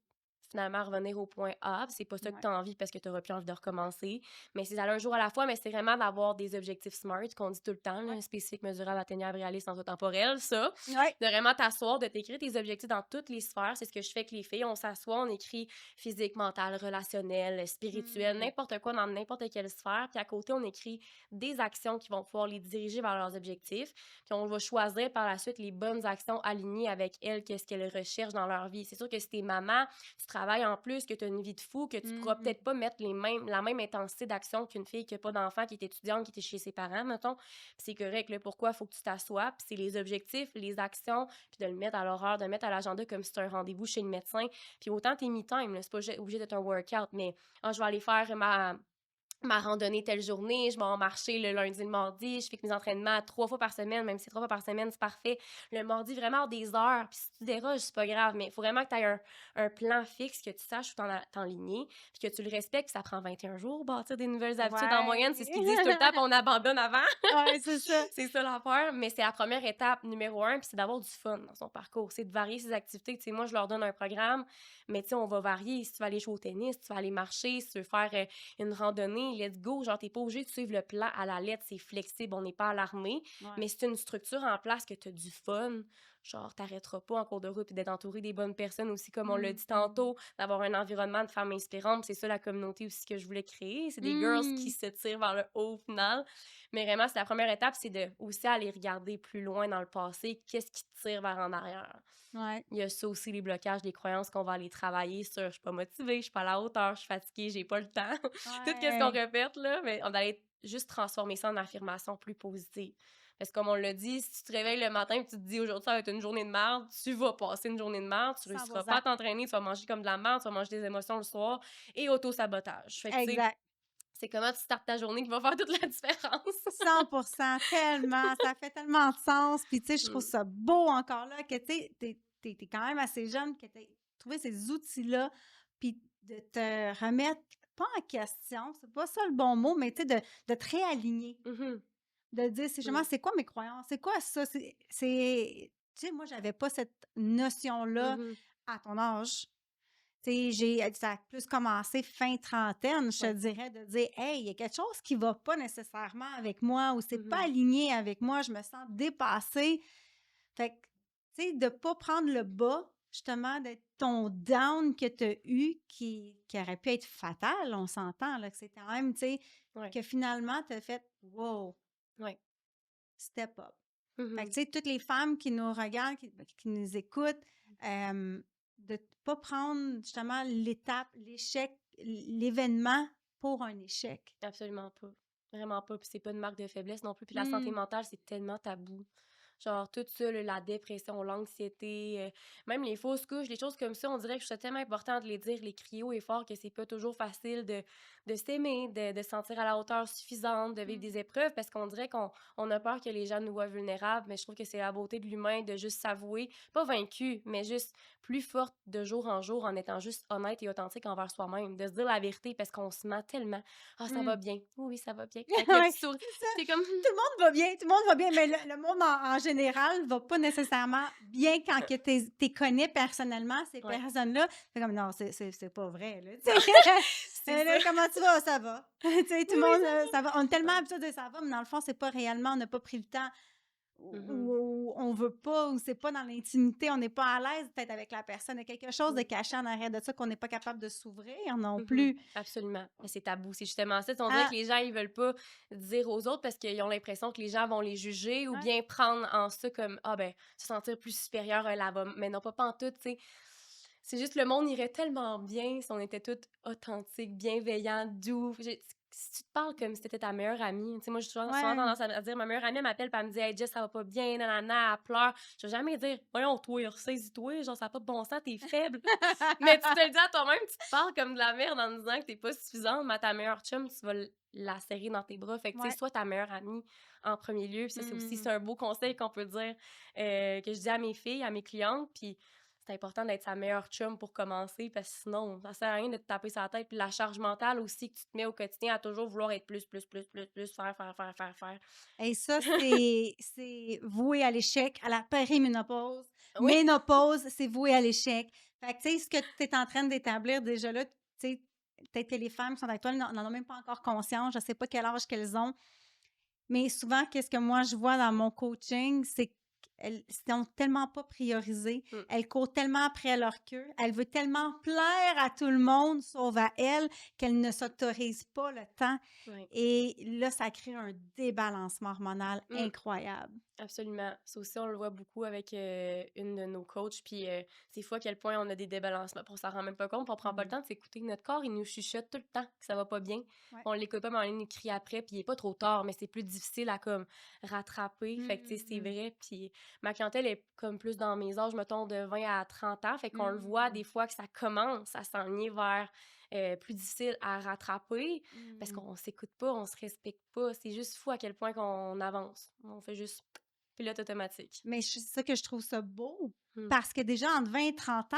S1: finalement revenir au point A. Puis c'est pas ça que
S2: Ouais.
S1: tu as envie parce que tu n'auras plus envie de recommencer. Mais c'est d'aller un jour à la fois, mais c'est vraiment d'avoir des objectifs SMART qu'on dit tout le temps,
S2: Ouais.
S1: là, spécifique, mesurable, atteignable, réaliste, temporel, ça.
S2: Ouais.
S1: De vraiment t'asseoir, de t'écrire tes objectifs dans toutes les sphères. C'est ce que je fais avec les filles. On s'assoit, on écrit physique, mental, relationnel, spirituel,
S2: Mmh.
S1: n'importe quoi dans n'importe quelle sphère. Puis à côté, on écrit des actions qui vont pouvoir les diriger vers leurs objectifs. Puis on va choisir par la suite les bonnes actions alignées avec elles, qu'est-ce qu'elles recherchent dans leur vie. C'est sûr que si t'es maman, tu travailles en plus, que tu as une vie de fou, que tu pourras
S2: Mmh.
S1: peut-être pas mettre la même intensité d'action qu'une fille qui n'a pas d'enfant, qui est étudiante, qui est chez ses parents, mettons. Puis c'est correct, là, pourquoi il faut que tu t'assoies. Puis c'est les objectifs, les actions, puis de le mettre à l'horaire, de le mettre à l'agenda comme si c'était un rendez-vous chez le médecin. Puis autant tes me-time, c'est pas obligé d'être un workout, mais je vais aller faire ma randonnée telle journée, je vais marcher le lundi et le mardi, je fais que mes entraînements 3 fois par semaine, même si 3 fois par semaine, c'est parfait. Le mardi, vraiment des heures, puis si tu déroges, c'est pas grave, mais il faut vraiment que tu aies un plan fixe, que tu saches où t'enligner, puis que tu le respectes, puis ça prend 21 jours, bâtir des nouvelles habitudes en moyenne, c'est ce qu'ils disent tout le temps,
S2: Ouais.
S1: puis on abandonne avant.
S2: Ouais, c'est ça.
S1: C'est ça l'affaire, mais c'est la première étape numéro 1, puis c'est d'avoir du fun dans son parcours, c'est de varier ses activités. Tu sais, moi, je leur donne un programme, mais tu sais, on va varier. Si tu vas aller jouer au tennis, si tu vas aller marcher, si tu veux faire une randonnée, let's go. Genre, t'es pas obligé de suivre le plan à la lettre, c'est flexible, on n'est pas alarmé,
S2: Ouais.
S1: mais c'est une structure en place que tu as du fun. Genre, t'arrêteras pas en cours de route, puis d'être entouré des bonnes personnes aussi, comme on l'a
S2: Mmh
S1: dit
S2: mh.
S1: tantôt, d'avoir un environnement de femmes inspirantes. C'est ça la communauté aussi que je voulais créer. C'est des girls qui
S2: Mmh.
S1: se tirent vers le haut au final. Mais vraiment, c'est la première étape, c'est de aussi aller regarder plus loin dans le passé, qu'est-ce qui te tire vers en arrière.
S2: Ouais.
S1: Il y a ça aussi, les blocages, les croyances qu'on va aller travailler sur « je suis pas motivée, je suis pas à la hauteur, je suis fatiguée, j'ai pas le temps ». Tout ce qu'on
S2: Ouais.
S1: répète, là, mais on va aller juste transformer ça en affirmation plus positive. Parce que comme on l'a dit, si tu te réveilles le matin et tu te dis « aujourd'hui, ça va être une journée de merde », tu vas passer une journée de merde, tu réussiras pas
S2: 100%.
S1: à t'entraîner, tu vas manger comme de la merde, tu vas manger des émotions le soir et auto-sabotage. Fait que, tu sais,
S2: Exact.
S1: C'est comment tu startes ta journée qui va faire toute la différence.
S2: 100%, tellement, ça fait tellement de sens. Puis, tu sais, je trouve
S1: Mmh.
S2: ça beau encore là que, tu sais, t'es quand même assez jeune, que tu trouvé ces outils-là, puis de te remettre, pas en question, c'est pas ça le bon mot, mais tu sais, de te réaligner,
S1: Mmh.
S2: de dire, c'est justement,
S1: Mmh.
S2: c'est quoi mes croyances? C'est quoi ça? Tu sais, moi, j'avais pas cette notion-là
S1: Mmh.
S2: à ton âge. Tu sais, ça a plus commencé fin trentaine, je te
S1: Ouais.
S2: dirais, de dire: «Hey, il y a quelque chose qui va pas nécessairement avec moi ou c'est pas
S1: Mmh.
S2: aligné avec moi, je me sens dépassée». Fait que, tu sais, de pas prendre le bas, justement, d'être ton down que tu as eu qui aurait pu être fatal, on s'entend, là, que c'est quand même, tu sais,
S1: Ouais.
S2: que finalement, tu as fait: «Wow,
S1: Ouais.
S2: step up». Fait que,
S1: Mmh.
S2: tu sais, toutes les femmes qui nous regardent, qui nous écoutent, de pas prendre justement l'étape, l'échec, l'événement pour un échec.
S1: Absolument pas. Vraiment pas. Puis c'est pas une marque de faiblesse non plus. Puis la santé
S2: Mmh.
S1: mentale, c'est tellement tabou. Genre, tout ça, là, la dépression, l'anxiété, même les fausses couches, les choses comme ça, on dirait que c'est tellement important de les dire, les crier haut et fort que c'est pas toujours facile de s'aimer, de se sentir à la hauteur suffisante, de vivre
S2: Mmh.
S1: des épreuves, parce qu'on dirait qu'on a peur que les gens nous voient vulnérables, mais je trouve que c'est la beauté de l'humain de juste s'avouer, pas vaincu, mais juste plus forte de jour en jour en étant juste honnête et authentique envers soi-même, de se dire la vérité parce qu'on se ment tellement. Ah, ça va
S2: Mmh.
S1: bien. Oui, oui, ça va bien. Avec le
S2: Ouais,
S1: petit sourire.
S2: c'est ça.
S1: T'es comme,
S2: Tout le monde va bien, tout le monde va bien, mais le monde en général va pas nécessairement bien quand que tu connais personnellement, ces
S1: ouais,
S2: personnes-là. C'est comme: «Non, c'est pas vrai, là», tu
S1: non,
S2: sais?
S1: c'est ça.
S2: Là: «Comment tu vas?» «Ça va». Tu sais, tout
S1: Oui,
S2: le
S1: oui,
S2: monde,
S1: ça
S2: ça va. On est tellement
S1: va.
S2: habitué de «ça va», mais dans le fond, c'est pas réellement, on n'a pas pris le temps
S1: Mhm,
S2: ou on veut pas ou c'est pas dans l'intimité, on n'est pas à l'aise peut-être avec la personne. Il y a quelque chose de
S1: mhm,
S2: caché en arrière de ça qu'on n'est pas capable de s'ouvrir non
S1: mhm.
S2: plus.
S1: Absolument. Mais c'est tabou. C'est justement ça. On dirait que
S2: Ah!
S1: les gens, ils veulent pas dire aux autres parce qu'ils ont l'impression que les gens vont les juger ou
S2: Ouais.
S1: bien prendre en ça comme, ah ben, se sentir plus supérieur là-bas. Mais non, pas en tout, tu sais. C'est juste le monde irait tellement bien si on était toutes authentiques, bienveillants, doux. Si tu te parles comme si t'étais ta meilleure amie, tu sais, moi, j'ai souvent
S2: Ouais.
S1: tendance à dire, ma meilleure amie, elle m'appelle, puis elle me dit, hey, Jess, ça va pas bien, nanana, elle pleure. Je vais jamais dire, voyons, toi, ressaisis-toi, genre, ça n'a pas de bon sens, t'es faible. Mais tu te le dis à toi-même, tu te parles comme de la merde en disant que t'es pas suffisante, mais à ta meilleure chum, tu vas la serrer dans tes bras. Fait que, tu sais,
S2: Ouais.
S1: sois ta meilleure amie en premier lieu. Puis ça, c'est aussi
S2: Mmh.
S1: c'est un beau conseil qu'on peut dire, que je dis à mes filles, à mes clientes. Puis c'est important d'être sa meilleure chum pour commencer, parce que sinon, ça sert à rien de te taper sur la tête. Puis la charge mentale aussi que tu te mets au quotidien à toujours vouloir être plus, faire, faire, faire, faire, faire.
S2: Et ça, c'est voué à l'échec, à la périménopause.
S1: Oui.
S2: Ménopause, c'est voué à l'échec. Fait que, tu sais, ce que tu es en train d'établir déjà là, tu sais, peut-être que les femmes qui sont avec toi n'en ont même pas encore conscience. Je sais pas quel âge qu'elles ont. Mais souvent, qu'est-ce que moi je vois dans mon coaching, c'est qu'elles sont tellement pas priorisées.
S1: Mm.
S2: Elles courent tellement après leur queue. Elle veut tellement plaire à tout le monde, sauf à elle, qu'elle ne s'autorise pas le temps.
S1: Ouais.
S2: Et là, ça crée un débalancement hormonal
S1: Mm.
S2: incroyable.
S1: Absolument. Ça aussi, on le voit beaucoup avec une de nos coachs. Puis c'est fou à quel point on a des débalancements. Puis on s'en rend même pas compte. Puis on prend pas le
S2: Mmh.
S1: temps de s'écouter. Notre corps, il nous chuchote tout le temps que ça va pas bien.
S2: Ouais.
S1: On l'écoute pas, mais on nous crie après. Puis il est pas trop tard, mais c'est plus difficile à comme rattraper. Fait que tu sais, c'est
S2: Mmh.
S1: vrai. Puis ma clientèle est comme plus dans mes âges, mettons, de 20 à 30 ans. Fait qu'on le voit
S2: Mmh.
S1: des fois que ça commence à s'enligner vers plus difficile à rattraper parce
S2: Mmh.
S1: qu'on s'écoute pas, on se respecte pas. C'est juste fou à quel point qu'on avance. On fait juste pilote automatique.
S2: Mais c'est ça que je trouve ça beau,
S1: Mmh.
S2: parce que déjà entre 20 et 30 ans,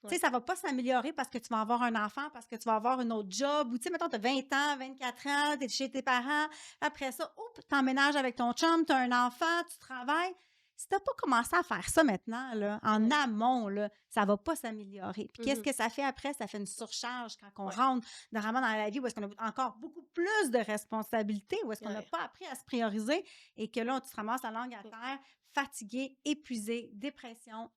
S2: tu sais,
S1: Ouais.
S2: ça va pas s'améliorer parce que tu vas avoir un enfant, parce que tu vas avoir un autre job ou tu sais, mettons, tu as 20 ans, 24 ans, tu es chez tes parents. Après ça, tu emménages avec ton chum, tu as un enfant, tu travailles. Si tu pas commencé à faire ça maintenant, là, en
S1: Ouais.
S2: amont, là, ça va pas s'améliorer. Puis qu'est-ce
S1: Mmh.
S2: que ça fait après? Ça fait une surcharge quand on
S1: Ouais.
S2: rentre vraiment dans la vie où est-ce qu'on a encore beaucoup plus de responsabilités, où est-ce qu'on n'a
S1: Ouais.
S2: pas appris à se prioriser et que là, tu te ramasses la langue à
S1: Mmh.
S2: terre, fatigué, épuisé, dépression,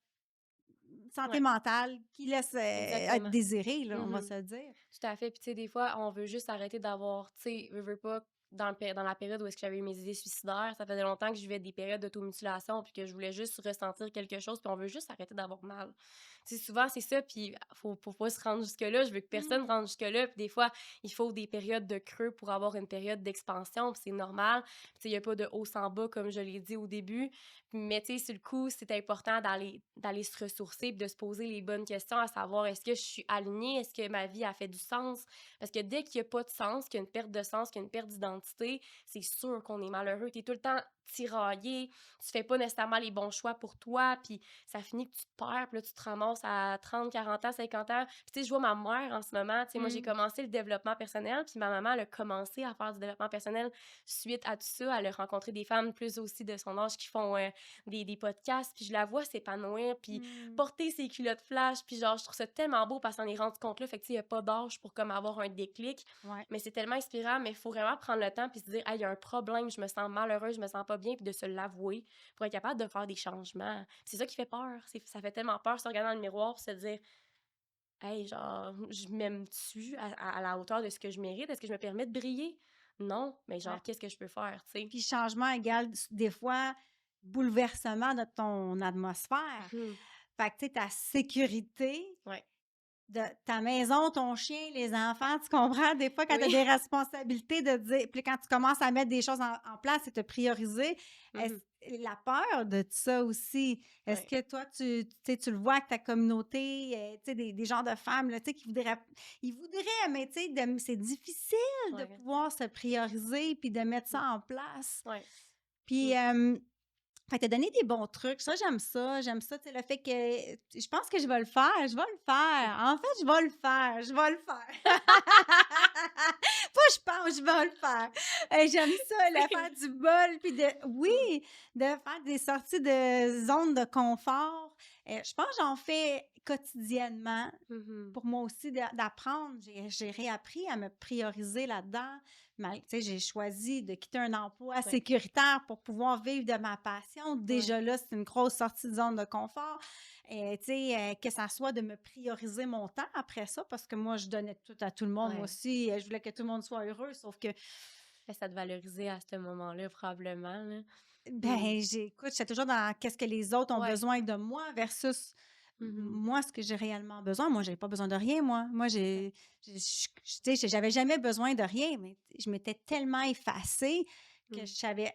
S2: santé
S1: Ouais.
S2: mentale qui laisse à
S1: Exactement.
S2: désirer, là, on va
S1: Mmh.
S2: se le dire.
S1: Tout à fait. Puis, tu sais, des fois, on veut juste arrêter d'avoir, tu sais, veux pas, dans la période où est-ce que j'avais eu mes idées suicidaires, ça faisait longtemps que je vivais des périodes d'automutilation puis que je voulais juste ressentir quelque chose puis on veut juste arrêter d'avoir mal. Tu sais, souvent, c'est ça, puis faut pas se rendre jusque-là. Je veux que personne
S2: Mmh.
S1: rentre jusque-là. Puis des fois, il faut des périodes de creux pour avoir une période d'expansion, puis c'est normal. Puis tu sais, il y a pas de haut sans bas, comme je l'ai dit au début. Mais tu sais, sur le coup, c'est important d'aller se ressourcer puis de se poser les bonnes questions, à savoir, est-ce que je suis alignée? Est-ce que ma vie a fait du sens? Parce que dès qu'il y a pas de sens, qu'il y a une perte de sens, qu'il y a une perte d'identité, c'est sûr qu'on est malheureux. Tu es tout le temps tiraillé, tu fais pas nécessairement les bons choix pour toi, puis ça finit que tu te perds, puis là, tu te ramasses à 30, 40 ans, 50 ans. Puis tu sais, je vois ma mère en ce moment, tu sais, moi, j'ai
S2: Mmh.
S1: commencé le développement personnel, puis ma maman, elle a commencé à faire du développement personnel suite à tout ça. Elle a rencontré des femmes plus aussi de son âge qui font des podcasts, puis je la vois s'épanouir, puis
S2: Mmh.
S1: porter ses culottes flash, puis genre, je trouve ça tellement beau parce qu'on est rendu compte là, fait que tu sais, il n'y a pas d'âge pour comme avoir un déclic,
S2: Ouais.
S1: mais c'est tellement inspirant, mais il faut vraiment prendre le temps puis se dire, hey, il y a un problème, je me sens malheureuse, je me sens pas bien, puis de se l'avouer pour être capable de faire des changements. Puis c'est ça qui fait peur, ça fait tellement peur se regarder dans le miroir puis se dire, hey, genre, je m'aime-tu à la hauteur de ce que je mérite? Est-ce que je me permets de briller? Non, mais
S2: Ouais.
S1: genre, qu'est-ce que je peux faire, tu sais?
S2: Puis changement égale des fois bouleversement de ton atmosphère.
S1: Mhm.
S2: Fait que, tu sais, ta sécurité
S1: Ouais.
S2: de ta maison, ton chien, les enfants, tu comprends? Des fois, quand tu as
S1: Oui.
S2: des responsabilités de dire puis quand tu commences à mettre des choses en place et te prioriser, est-ce
S1: Mhm.
S2: la peur de ça aussi, est-ce
S1: Ouais.
S2: que toi, tu sais, tu le vois avec ta communauté, tu sais, des genres de femmes, là, tu sais, qui voudraient ils voudraient, mais tu sais, c'est difficile de
S1: Ouais.
S2: pouvoir se prioriser puis de mettre ça
S1: Mhm.
S2: en place.
S1: Ouais.
S2: Puis,
S1: Mhm.
S2: fait que tu donné des bons trucs. Ça, j'aime ça. J'aime ça, tu sais, le fait que je pense que je vais le faire. Je vais le faire. En fait, je vais le faire. Je vais le faire. Pas je pense, je vais le faire. J'aime ça, le faire du bol, puis de
S1: Mhm.
S2: oui, de faire des sorties de zone de confort. Je pense que j'en fais quotidiennement
S1: Mhm.
S2: pour moi aussi d'apprendre. J'ai réappris à me prioriser là-dedans. Tu sais, j'ai choisi de quitter un emploi
S1: Ouais.
S2: sécuritaire pour pouvoir vivre de ma passion.
S1: Ouais.
S2: Déjà là, c'est une grosse sortie de zone de confort. Tu sais, que ça soit de me prioriser mon temps après ça, parce que moi, je donnais tout à tout le monde. Moi
S1: Ouais.
S2: aussi, je voulais que tout le monde soit heureux, sauf que,
S1: Ça te valoriser à ce moment-là, probablement, là. Mhm.
S2: ben, j'écoute, j'étais toujours dans qu'est-ce que les autres ont
S1: Ouais.
S2: besoin de moi versus
S1: Mhm.
S2: moi, ce que j'ai réellement besoin. Moi, j'ai pas besoin de rien, moi. Moi,
S1: Ouais.
S2: tu sais, j'avais jamais besoin de rien, mais je m'étais tellement effacée que je
S1: Mhm.
S2: savais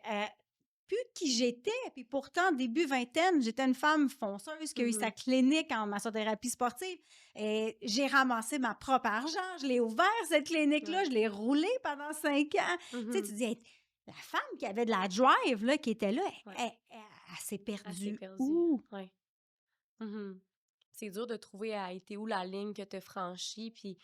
S2: plus qui j'étais. Puis pourtant, début vingtaine, j'étais une femme fonceuse qui a eu sa
S1: Mhm.
S2: clinique en massothérapie sportive. Et j'ai ramassé ma propre argent. Je l'ai ouvert, cette clinique-là.
S1: Ouais.
S2: Je l'ai roulée pendant 5 ans. Tu sais, tu
S1: Mhm.
S2: dis, hey, la femme qui avait de la drive, là, qui était là,
S1: Ouais.
S2: elle s'est
S1: Assez
S2: perdue
S1: perdu.
S2: où?
S1: Ouais. Mhm. C'est dur de trouver a été où la ligne que tu as franchie, puis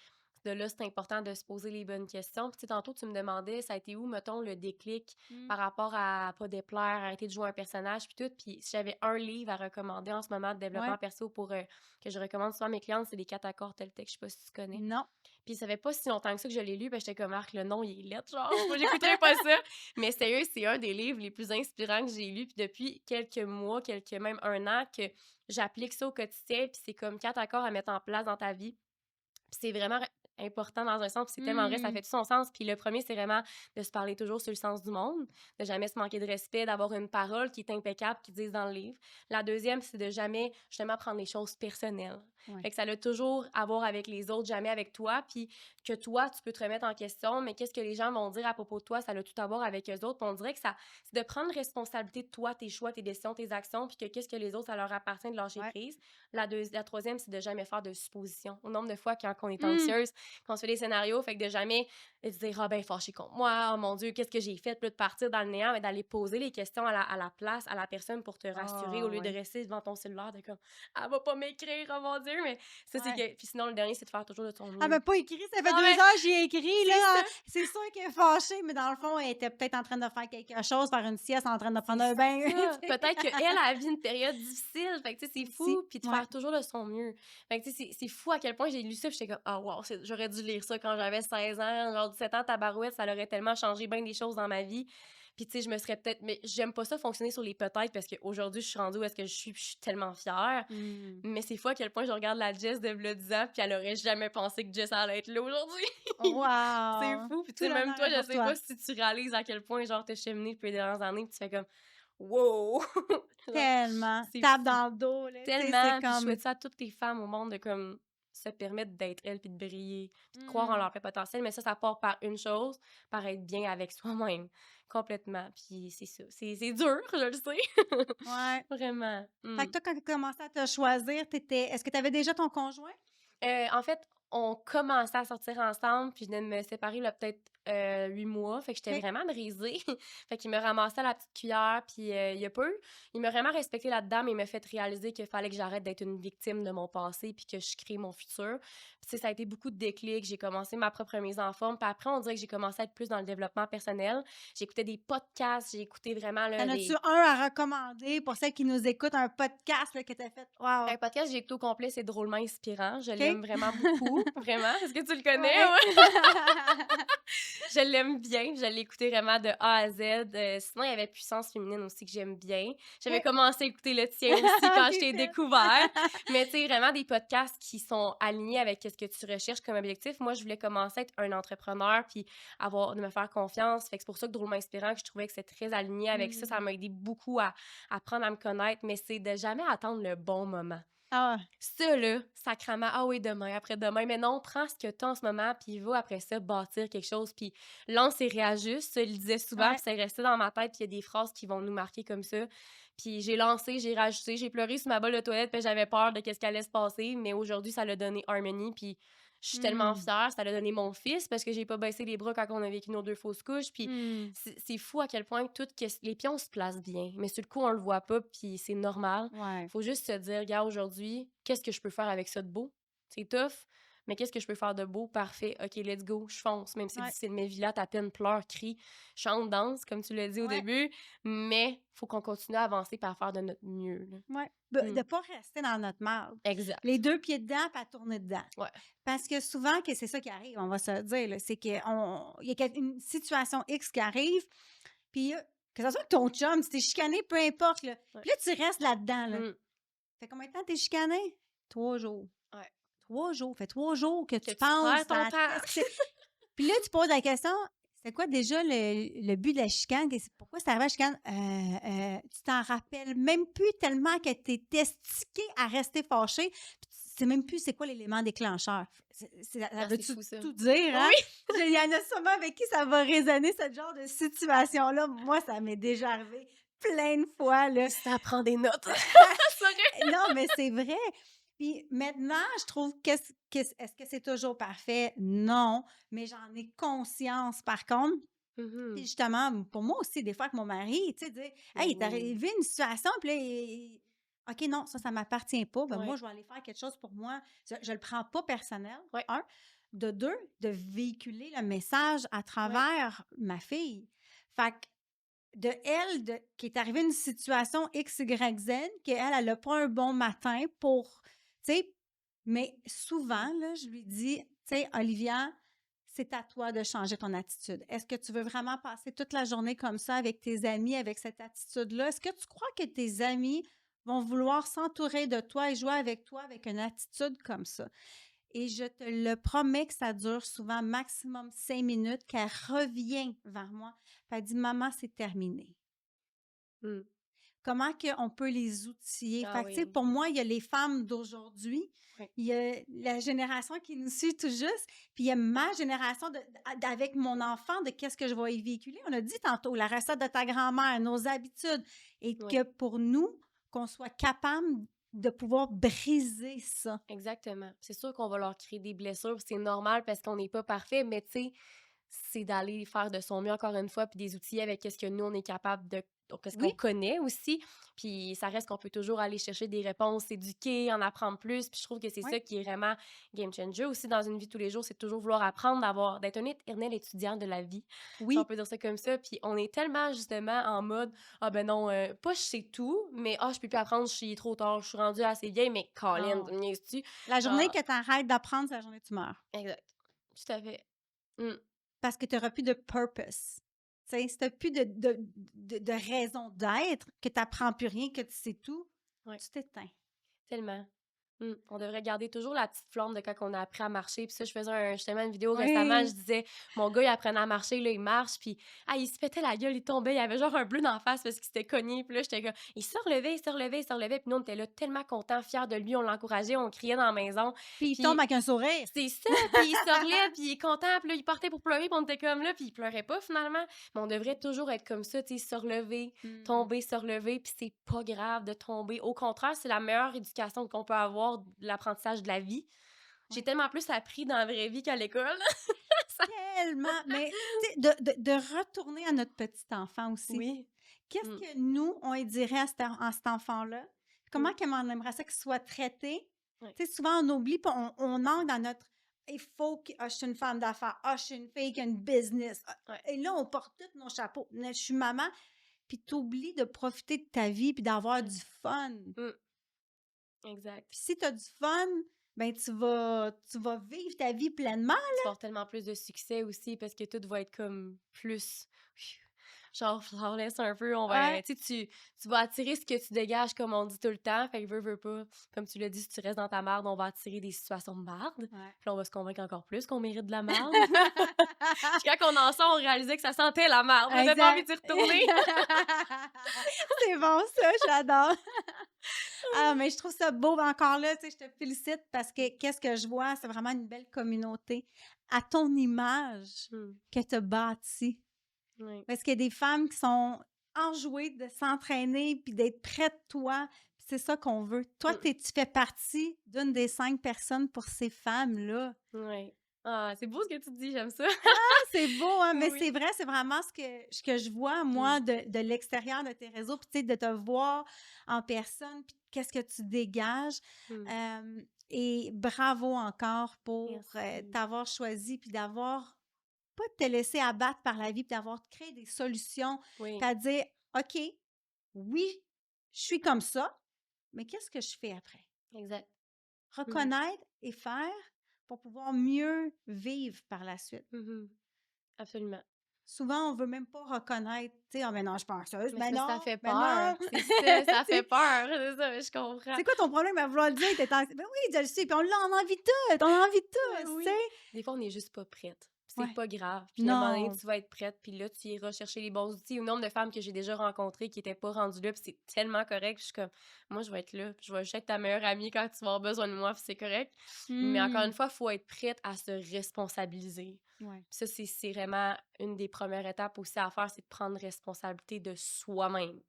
S1: de là, c'est important de se poser les bonnes questions. Puis tu sais, tantôt, tu me demandais, ça a été où, mettons, le déclic
S2: Mm.
S1: par rapport à pas déplaire, arrêter de jouer un personnage, puis tout. Puis si j'avais un livre à recommander en ce moment de
S2: Ouais.
S1: développement perso pour que je recommande souvent à mes clientes, c'est Les 4 accords Toltec, je sais pas si tu connais.
S2: Non.
S1: Puis ça fait pas si longtemps que ça que je l'ai lu, j'étais comme, Marc, le nom, il est lettre, genre, moi, j'écouterais pas ça. Mais sérieux, c'est un des livres les plus inspirants que j'ai lu, puis depuis quelques mois, même un an, que j'applique ça au quotidien, puis c'est comme 4 accords à mettre en place dans ta vie. Puis c'est vraiment important dans un sens, puis c'est tellement vrai, ça
S2: Mm.
S1: fait tout son sens. Puis le premier, c'est vraiment de se parler toujours sur le sens du monde, de jamais se manquer de respect, d'avoir une parole qui est impeccable, qu'ils disent dans le livre. La deuxième, c'est de jamais, justement, prendre les choses personnelles.
S2: Ouais.
S1: Fait que ça a toujours à voir avec les autres, jamais avec toi, puis que toi, tu peux te remettre en question, mais qu'est-ce que les gens vont dire à propos de toi, ça a tout à voir avec eux autres. Puis on dirait que ça, c'est de prendre responsabilité de toi, tes choix, tes décisions, tes actions, puis que qu'est-ce que les autres, ça leur appartient de lâcher
S2: Ouais.
S1: prise. La troisième, c'est de jamais faire de suppositions. Au nombre de fois quand on est
S2: Mm.
S1: anxieuse, quand on se fait des scénarios, fait que de jamais se dire ah ben fâché contre moi, oh mon Dieu, qu'est-ce que j'ai fait, puis de partir dans le néant, mais d'aller poser les questions à la place, à la personne pour te rassurer au
S2: Ah
S1: lieu de
S2: oui.
S1: rester devant ton cellulaire de comme elle va pas m'écrire, oh mon Dieu, mais ça c'est
S2: Ouais.
S1: que puis sinon le dernier c'est de faire toujours de ton
S2: Elle
S1: mieux.
S2: m'a pas écrit, ça fait
S1: Non
S2: 2
S1: mais
S2: heures, j'y ai écrit,
S1: c'est
S2: là.
S1: ça.
S2: C'est sûr qu'elle est fâchée, mais dans le fond, elle était peut-être en train de faire quelque chose, faire une sieste, en train de
S1: C'est
S2: prendre un bain, tu
S1: ça.
S2: sais.
S1: Peut-être qu'elle a vu une période difficile. Fait que, tu sais, c'est
S2: Aussi,
S1: fou. Puis de
S2: ouais.
S1: faire toujours de son mieux. Fait que, tu sais, c'est fou à quel point j'ai lu ça. Puis j'étais comme, ah, wow, j'aurais dû lire ça quand j'avais 16 ans. Genre, 17 ans, tabarouette, ça aurait tellement changé bien des choses dans ma vie. Puis, tu sais, je me serais peut-être... Mais j'aime pas ça fonctionner sur les peut-être parce qu'aujourd'hui, je suis rendue où est-ce que je suis, puis je suis tellement fière. Mais c'est fou à quel point je regarde la Jess de v'là 10 ans, puis elle aurait jamais pensé que Jess allait être là aujourd'hui. C'est
S2: Wow!
S1: fou. Puis, tu
S2: Tout
S1: sais, même
S2: l'honneur
S1: toi,
S2: est
S1: je
S2: pour
S1: sais
S2: toi.
S1: pas si tu réalises à quel point, genre, t'as cheminé depuis les dernières années, puis tu fais comme, wow! Genre,
S2: Tellement.
S1: c'est
S2: Tape
S1: fou.
S2: dans le dos, là, tu sais, c'est
S1: Tellement. Puis, je
S2: comme
S1: souhaite ça à toutes les femmes au monde de, comme, se permettre d'être elles, puis de briller, puis de croire en
S2: mmh,
S1: leur plein potentiel. Mais ça part par une chose, par être bien avec soi-même. Complètement. Puis, c'est ça. C'est dur, je le sais.
S2: ouais.
S1: Vraiment.
S2: Fait que toi, quand tu as commencé à te choisir, est-ce que tu avais déjà ton conjoint?
S1: En fait, on commençait à sortir ensemble, puis je venais de me séparer, là, peut-être 8 mois. Fait que j'étais
S2: OK.
S1: vraiment brisée. Fait qu'il me ramassait à la petite cuillère, puis il a pas eu... Il m'a vraiment respecté là-dedans, mais il m'a fait réaliser qu'il fallait que j'arrête d'être une victime de mon passé, puis que je crée mon futur. Puis, tu sais, ça a été beaucoup de déclics. J'ai commencé ma propre mise en forme, puis après, on dirait que j'ai commencé à être plus dans le développement personnel. J'écoutais des podcasts, j'ai écouté vraiment, là,
S2: T'en as-tu
S1: des...
S2: un à recommander pour celles qui nous écoutent, un podcast là, que tu as fait? Wow!
S1: Un podcast que j'ai écouté au complet, c'est Drôlement inspirant. Je
S2: OK.
S1: l'aime vraiment beaucoup, vraiment. Est-ce que tu le connais?
S2: Ouais.
S1: Ouais. Je l'aime bien, je l'ai écouté vraiment de A à Z. Sinon, il y avait Puissance féminine aussi que j'aime bien. J'avais
S2: OK.
S1: commencé à écouter le tien aussi quand je
S2: T'es
S1: t'ai
S2: faite.
S1: découvert. Mais tu sais, vraiment des podcasts qui sont alignés avec ce que tu recherches comme objectif. Moi, je voulais commencer à être un entrepreneur puis de me faire confiance. Fait que c'est pour ça que Drôlement inspirant, que je trouvais que c'est très aligné avec ça. Ça
S2: Mmh.
S1: m'a aidé beaucoup à apprendre à me connaître, mais c'est de jamais attendre le bon moment.
S2: Ah,
S1: Ça, là, sacrément, ah oui, demain, après-demain. Mais non, prends ce que tu as en ce moment, puis va après ça bâtir quelque chose. Puis lance et réajuste. Ça, il le disait souvent,
S2: ouais.
S1: puis c'est resté dans ma tête, puis il y a des phrases qui vont nous marquer comme ça. Puis j'ai lancé, j'ai rajouté, j'ai pleuré sur ma bolle de toilette, puis j'avais peur de qu'est-ce qui allait se passer. Mais aujourd'hui, ça l'a donné harmonie, puis je suis tellement
S2: Mmh.
S1: fière. Ça l'a donné mon fils, parce que j'ai pas baissé les bras quand on a vécu nos 2 fausses couches. Puis
S2: Mmh.
S1: c'est fou à quel point les pions se placent bien. Mais sur le coup, on le voit pas, puis c'est normal.
S2: Ouais.
S1: Faut juste se dire, regarde, aujourd'hui, qu'est-ce que je peux faire avec ça de beau? C'est tough, mais qu'est-ce que je peux faire de beau? Parfait. OK, let's go. Je fonce. Même si c'est
S2: Ouais.
S1: difficile, mais Villa, à peine pleure, crie, chante, danse, comme tu l'as dit au
S2: Ouais.
S1: début. Mais faut qu'on continue à avancer et à faire de notre mieux, là.
S2: Ouais. De
S1: Mm.
S2: ne pas rester dans notre marde.
S1: Exact.
S2: Les 2 pieds dedans, puis à tourner dedans.
S1: Ouais.
S2: Parce que souvent, que c'est ça qui arrive, on va se le dire, là, c'est qu'il y a une situation X qui arrive, puis que ce soit ton chum, si t'es chicané, peu importe, là.
S1: Ouais.
S2: Puis là, tu restes là-dedans, là.
S1: Mm.
S2: Fait combien de temps t'es chicané? 3 jours.
S1: Ouais.
S2: 3 jours. Fait 3 jours que
S1: Que
S2: tu
S1: tu
S2: penses
S1: perds ton
S2: dans
S1: temps.
S2: qu'est-ce que c'est. Puis là, tu poses la question, c'est quoi déjà le but de la chicane? Pourquoi c'est arrivé à la chicane? Tu t'en rappelles même plus tellement que t'es estiqué à rester fâché. Puis tu sais même plus c'est quoi l'élément déclencheur. Ça
S1: Ah,
S2: veut
S1: c'est fou, ça.
S2: tout dire, hein?
S1: Oui!
S2: Il y en a sûrement avec qui ça va résonner, ce genre de situation-là. Moi, ça m'est déjà arrivé plein de fois, là.
S1: Ça prend des notes. Sérieux?
S2: Non, mais c'est vrai. Puis maintenant, je trouve est-ce que c'est toujours parfait? Non, mais j'en ai conscience par contre.
S1: Mhm.
S2: Puis justement, pour moi aussi, des fois avec mon mari, tu sais, dire Hey, il est
S1: Oui.
S2: arrivé une situation, puis là, OK, non, ça m'appartient pas. Ben,
S1: Ouais.
S2: moi, je vais aller faire quelque chose pour moi. Je le prends pas personnel,
S1: Ouais.
S2: un. De deux, de véhiculer le message à travers ma fille. Fait que qui est arrivée une situation X, Y, Z, elle n'a pas un bon matin pour, tu sais, mais souvent, là, je lui dis, tu sais, Olivia, c'est à toi de changer ton attitude. Est-ce que tu veux vraiment passer toute la journée comme ça avec tes amis, avec cette attitude-là? Est-ce que tu crois que tes amis vont vouloir s'entourer de toi et jouer avec toi avec une attitude comme ça? Et je te le promets que ça dure souvent maximum 5 minutes, qu'elle revient vers moi. Puis elle dit, Maman, c'est terminé.
S1: Mm.
S2: Comment qu'on peut les outiller?
S1: Ah
S2: Fait que, tu sais,
S1: oui.
S2: pour moi, il y a les femmes d'aujourd'hui,
S1: Oui.
S2: il y a la génération qui nous suit tout juste, puis il y a ma génération avec mon enfant, de qu'est-ce que je vais y véhiculer. On a dit tantôt, la recette de ta grand-mère, nos habitudes, et
S1: Oui.
S2: que pour nous, qu'on soit capable de pouvoir briser ça.
S1: Exactement. C'est sûr qu'on va leur créer des blessures, c'est normal parce qu'on n'est pas parfait, mais tu sais, c'est d'aller faire de son mieux encore une fois, puis des outils avec ce que nous, on est capable de... Qu'est-ce qu'on
S2: Oui,
S1: connaît aussi, puis ça reste qu'on peut toujours aller chercher des réponses, s'éduquer, en apprendre plus, puis je trouve que c'est
S2: oui,
S1: ça qui est vraiment game changer aussi dans une vie de tous les jours, c'est toujours vouloir apprendre, d'être un éternel étudiant de la vie, si on
S2: oui.
S1: peut dire ça comme ça, puis on est tellement justement en mode, ah ben non, pas je sais tout, mais je peux plus apprendre, je suis trop tard, je suis rendue assez vieille, mais Colin,
S2: Non.
S1: tu me niaises-tu?
S2: La journée
S1: Genre,
S2: que tu arrêtes d'apprendre, c'est la journée que tu meurs.
S1: exact, tout à fait. Mm.
S2: Parce que tu n'auras plus de purpose. sais, si t'as plus de raison d'être, que t'apprends plus rien, que tu sais tout,
S1: Ouais.
S2: tu t'éteins.
S1: Tellement. On devrait garder toujours la petite flamme de quand on a appris à marcher. Puis ça, je faisais justement une vidéo récemment, je
S2: Oui!
S1: disais, mon gars, il apprenait à marcher, là, il marche, puis il se pétait la gueule, il tombait, il avait genre un bleu dans la face parce qu'il s'était cogné. Puis là, j'étais comme, il se relevait, il se relevait, il se relevait. Puis nous, on était là tellement contents, fiers de lui, on l'encourageait, on criait dans la maison.
S2: Puis il tombe
S1: Puis
S2: avec un sourire.
S1: c'est ça, puis il se relève, puis il est content, puis là, il partait pour pleurer, puis on était comme là, puis il pleurait pas finalement. Mais on devrait toujours être comme ça, tu sais, se relever, tomber, se relever, puis c'est pas grave de tomber. Au contraire, c'est la meilleure éducation qu'on peut avoir, de l'apprentissage de la vie. J'ai
S2: Ouais.
S1: tellement plus appris dans la vraie vie qu'à l'école.
S2: Tellement! Mais, tu sais, de retourner à notre petit enfant aussi.
S1: Oui.
S2: Qu'est-ce
S1: Mm.
S2: que nous, on lui dirait à cet enfant-là? Comment
S1: Mm.
S2: qu'on aimerait ça qu'il soit traité?
S1: Ouais.
S2: Tu sais, souvent, on oublie, puis on entre dans notre il faut que je suis une femme d'affaires, je suis une fille qui a une business.
S1: Ouais.
S2: Et là, on porte tous nos chapeaux. Je suis maman, puis tu oublies de profiter de ta vie puis d'avoir du fun.
S1: Exact.
S2: Puis si tu as du fun, ben tu vas vivre ta vie pleinement.
S1: Tu vas avoir tellement plus de succès aussi parce que tout va être comme plus genre flawless un peu. On va,
S2: Ouais.
S1: tu vas attirer ce que tu dégages, comme on dit tout le temps. Fait que veux pas. Comme tu l'as dit, si tu restes dans ta marde, on va attirer des situations de marde.
S2: Ouais.
S1: Puis là, on va se convaincre encore plus qu'on mérite de la marde. Puis quand on en sort, on réalisait que ça sentait la marde. On avait pas envie d'y retourner.
S2: C'est bon, ça, j'adore. Ah, mais je trouve ça beau. Encore là, tu sais, je te félicite parce que qu'est-ce que je vois, c'est vraiment une belle communauté à ton image que tu as bâtie.
S1: Oui.
S2: Parce qu'il y a des femmes qui sont enjouées de s'entraîner puis d'être près de toi. Puis c'est ça qu'on veut. Toi, tu fais partie d'une des 5 personnes pour ces femmes-là.
S1: Oui. Ah, c'est beau ce que tu dis, j'aime ça.
S2: C'est beau, hein? Mais
S1: Oui.
S2: c'est vrai, c'est vraiment ce que je vois, moi, de l'extérieur de tes réseaux. Puis, tu sais, de te voir en personne, puis qu'est-ce que tu dégages. Et bravo encore pour t'avoir choisi, puis d'avoir pas te laisser abattre par la vie, puis d'avoir créé des solutions.
S1: Oui.
S2: Puis à dire, OK, oui, je suis comme ça, mais qu'est-ce que je fais après?
S1: Exact.
S2: Reconnaître et faire pour pouvoir mieux vivre par la suite.
S1: Absolument.
S2: Souvent, on veut même pas reconnaître, tu sais, « Ah, mais non, je suis pas anxieuse. »
S1: Mais
S2: non,
S1: ça fait
S2: ben
S1: peur.
S2: non.
S1: C'est ça, ça fait peur. C'est ça, je comprends.
S2: C'est quoi ton problème à vouloir le dire? T'es anxieuse. Ben oui, je le sais. Puis on a envie de tout. On a envie de tout,
S1: Oui.
S2: tu sais.
S1: Des fois, on n'est juste pas prête. C'est
S2: Ouais.
S1: pas grave. Puis à un moment donné,
S2: Non.
S1: tu vas être prête, puis là, tu iras chercher les bons outils. Au nombre de femmes que j'ai déjà rencontrées qui n'étaient pas rendues là, puis c'est tellement correct. Puis je suis comme, moi, je vais être là. Puis je vais juste être ta meilleure amie quand tu vas avoir besoin de moi, puis c'est correct. Mais encore une fois, il faut être prête à se responsabiliser.
S2: Ouais.
S1: Puis ça, c'est vraiment une des premières étapes aussi à faire, c'est de prendre responsabilité de soi-même.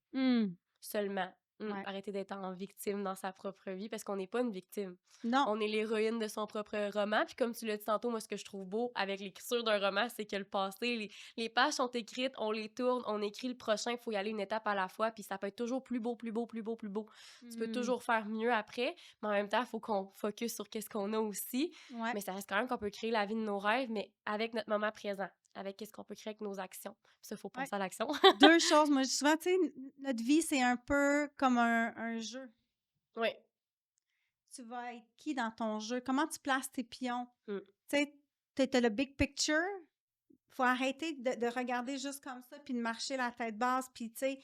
S1: Seulement.
S2: Ouais.
S1: Arrêter d'être en victime dans sa propre vie, parce qu'on n'est pas une victime.
S2: Non.
S1: On est l'héroïne de son propre roman. Puis comme tu l'as dit tantôt, moi, ce que je trouve beau avec l'écriture d'un roman, c'est que le passé, les pages sont écrites, on les tourne, on écrit le prochain, il faut y aller une étape à la fois, puis ça peut être toujours plus beau, plus beau, plus beau, plus beau. Tu peux toujours faire mieux après, mais en même temps, il faut qu'on focus sur qu'est-ce qu'on a aussi.
S2: Ouais.
S1: Mais ça reste quand même qu'on peut créer la vie de nos rêves, mais avec notre moment présent, avec qu'est-ce qu'on peut créer avec nos actions. Puis ça, il faut penser à l'action.
S2: 2 choses. Moi, je dis souvent, tu sais, notre vie, c'est un peu comme un jeu.
S1: Oui.
S2: Tu vas être qui dans ton jeu? Comment tu places tes pions?
S1: Tu
S2: sais, tu as le big picture. Faut arrêter de regarder juste comme ça puis de marcher la tête basse. Puis, tu sais,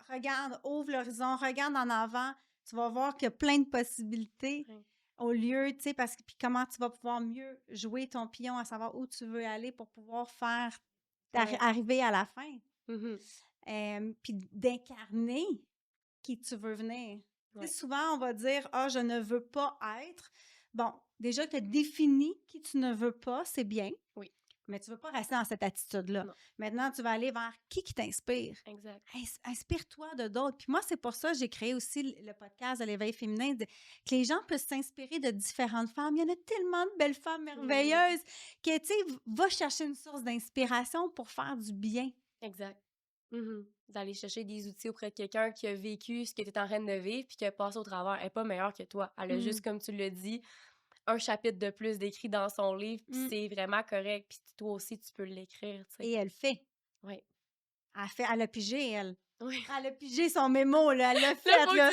S2: regarde, ouvre l'horizon, regarde en avant. Tu vas voir qu'il y a plein de possibilités au lieu, tu sais, parce que puis comment tu vas pouvoir mieux jouer ton pion, à savoir où tu veux aller pour pouvoir faire arriver à la fin. Puis d'incarner qui tu veux venir. Souvent, on va dire « Ah, je ne veux pas être. » Bon, déjà, tu as défini qui tu ne veux pas, c'est bien.
S1: Oui.
S2: Mais tu ne veux pas rester dans cette attitude-là.
S1: Non.
S2: Maintenant, tu vas aller vers qui t'inspire.
S1: Exact.
S2: Inspire-toi de d'autres. Puis moi, c'est pour ça que j'ai créé aussi le podcast de l'éveil féminin, que les gens peuvent s'inspirer de différentes femmes. Il y en a tellement de belles femmes merveilleuses que, tu sais, va chercher une source d'inspiration pour faire du bien.
S1: Exact. D'aller chercher des outils auprès de quelqu'un qui a vécu ce que tu es en train de vivre puis qui a passé au travers. Elle n'est pas meilleure que toi. Elle a juste, comme tu l'as dit, un chapitre de plus d'écrit dans son livre, puis c'est vraiment correct. Puis toi aussi, tu peux l'écrire, tu sais.
S2: Et elle fait.
S1: Oui.
S2: Elle a pigé, elle.
S1: Oui.
S2: Elle a pigé son mémo, là. Elle l'a fait, là.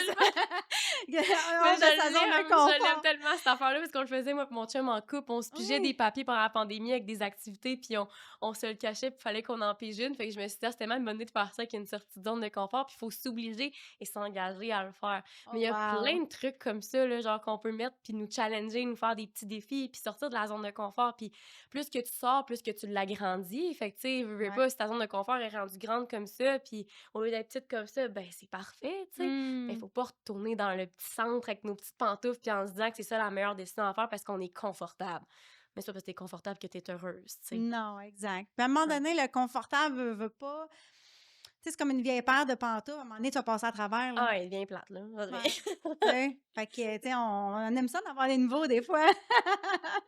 S1: Mais
S2: hors de sa zone de
S1: je l'aime
S2: confort.
S1: tellement cette affaire-là parce qu'on le faisait moi et mon chum en couple, on se pigeait des
S2: Oui.
S1: papiers pendant la pandémie avec des activités puis on se le cachait puis il fallait qu'on en pige une. Fait que je me suis dit: «Ah, c'est tellement une bonne idée de faire ça avec une sortie de zone de confort puis il faut s'obliger et s'engager à le faire». Mais
S2: Oh
S1: il y a
S2: wow!
S1: plein de trucs comme ça là, genre qu'on peut mettre puis nous challenger, nous faire des petits défis puis sortir de la zone de confort puis plus que tu sors, plus que tu l'agrandis. Fait que tu sais, veux
S2: Ouais.
S1: pas, si ta zone de confort est rendue grande comme ça puis au lieu d'être petite comme ça, ben c'est parfait, tu sais. Mais il
S2: Mmh.
S1: faut pas retourner dans le petit centre avec nos petites pantoufles puis en se disant que c'est ça la meilleure décision à faire parce qu'on est confortable. Mais c'est pas parce que t'es confortable que t'es heureuse, tu sais.
S2: Non, exact. Puis à un moment
S1: Ouais.
S2: donné, le confortable veut pas. Tu sais, c'est comme une vieille paire de pantoufles, à un moment donné, tu vas passer à travers, là.
S1: Ah, elle devient plate, là. Ça
S2: Ouais.
S1: devient-
S2: Tu sais? Fait que, tu sais, on aime ça d'avoir des nouveaux des fois.
S1: c'est ça.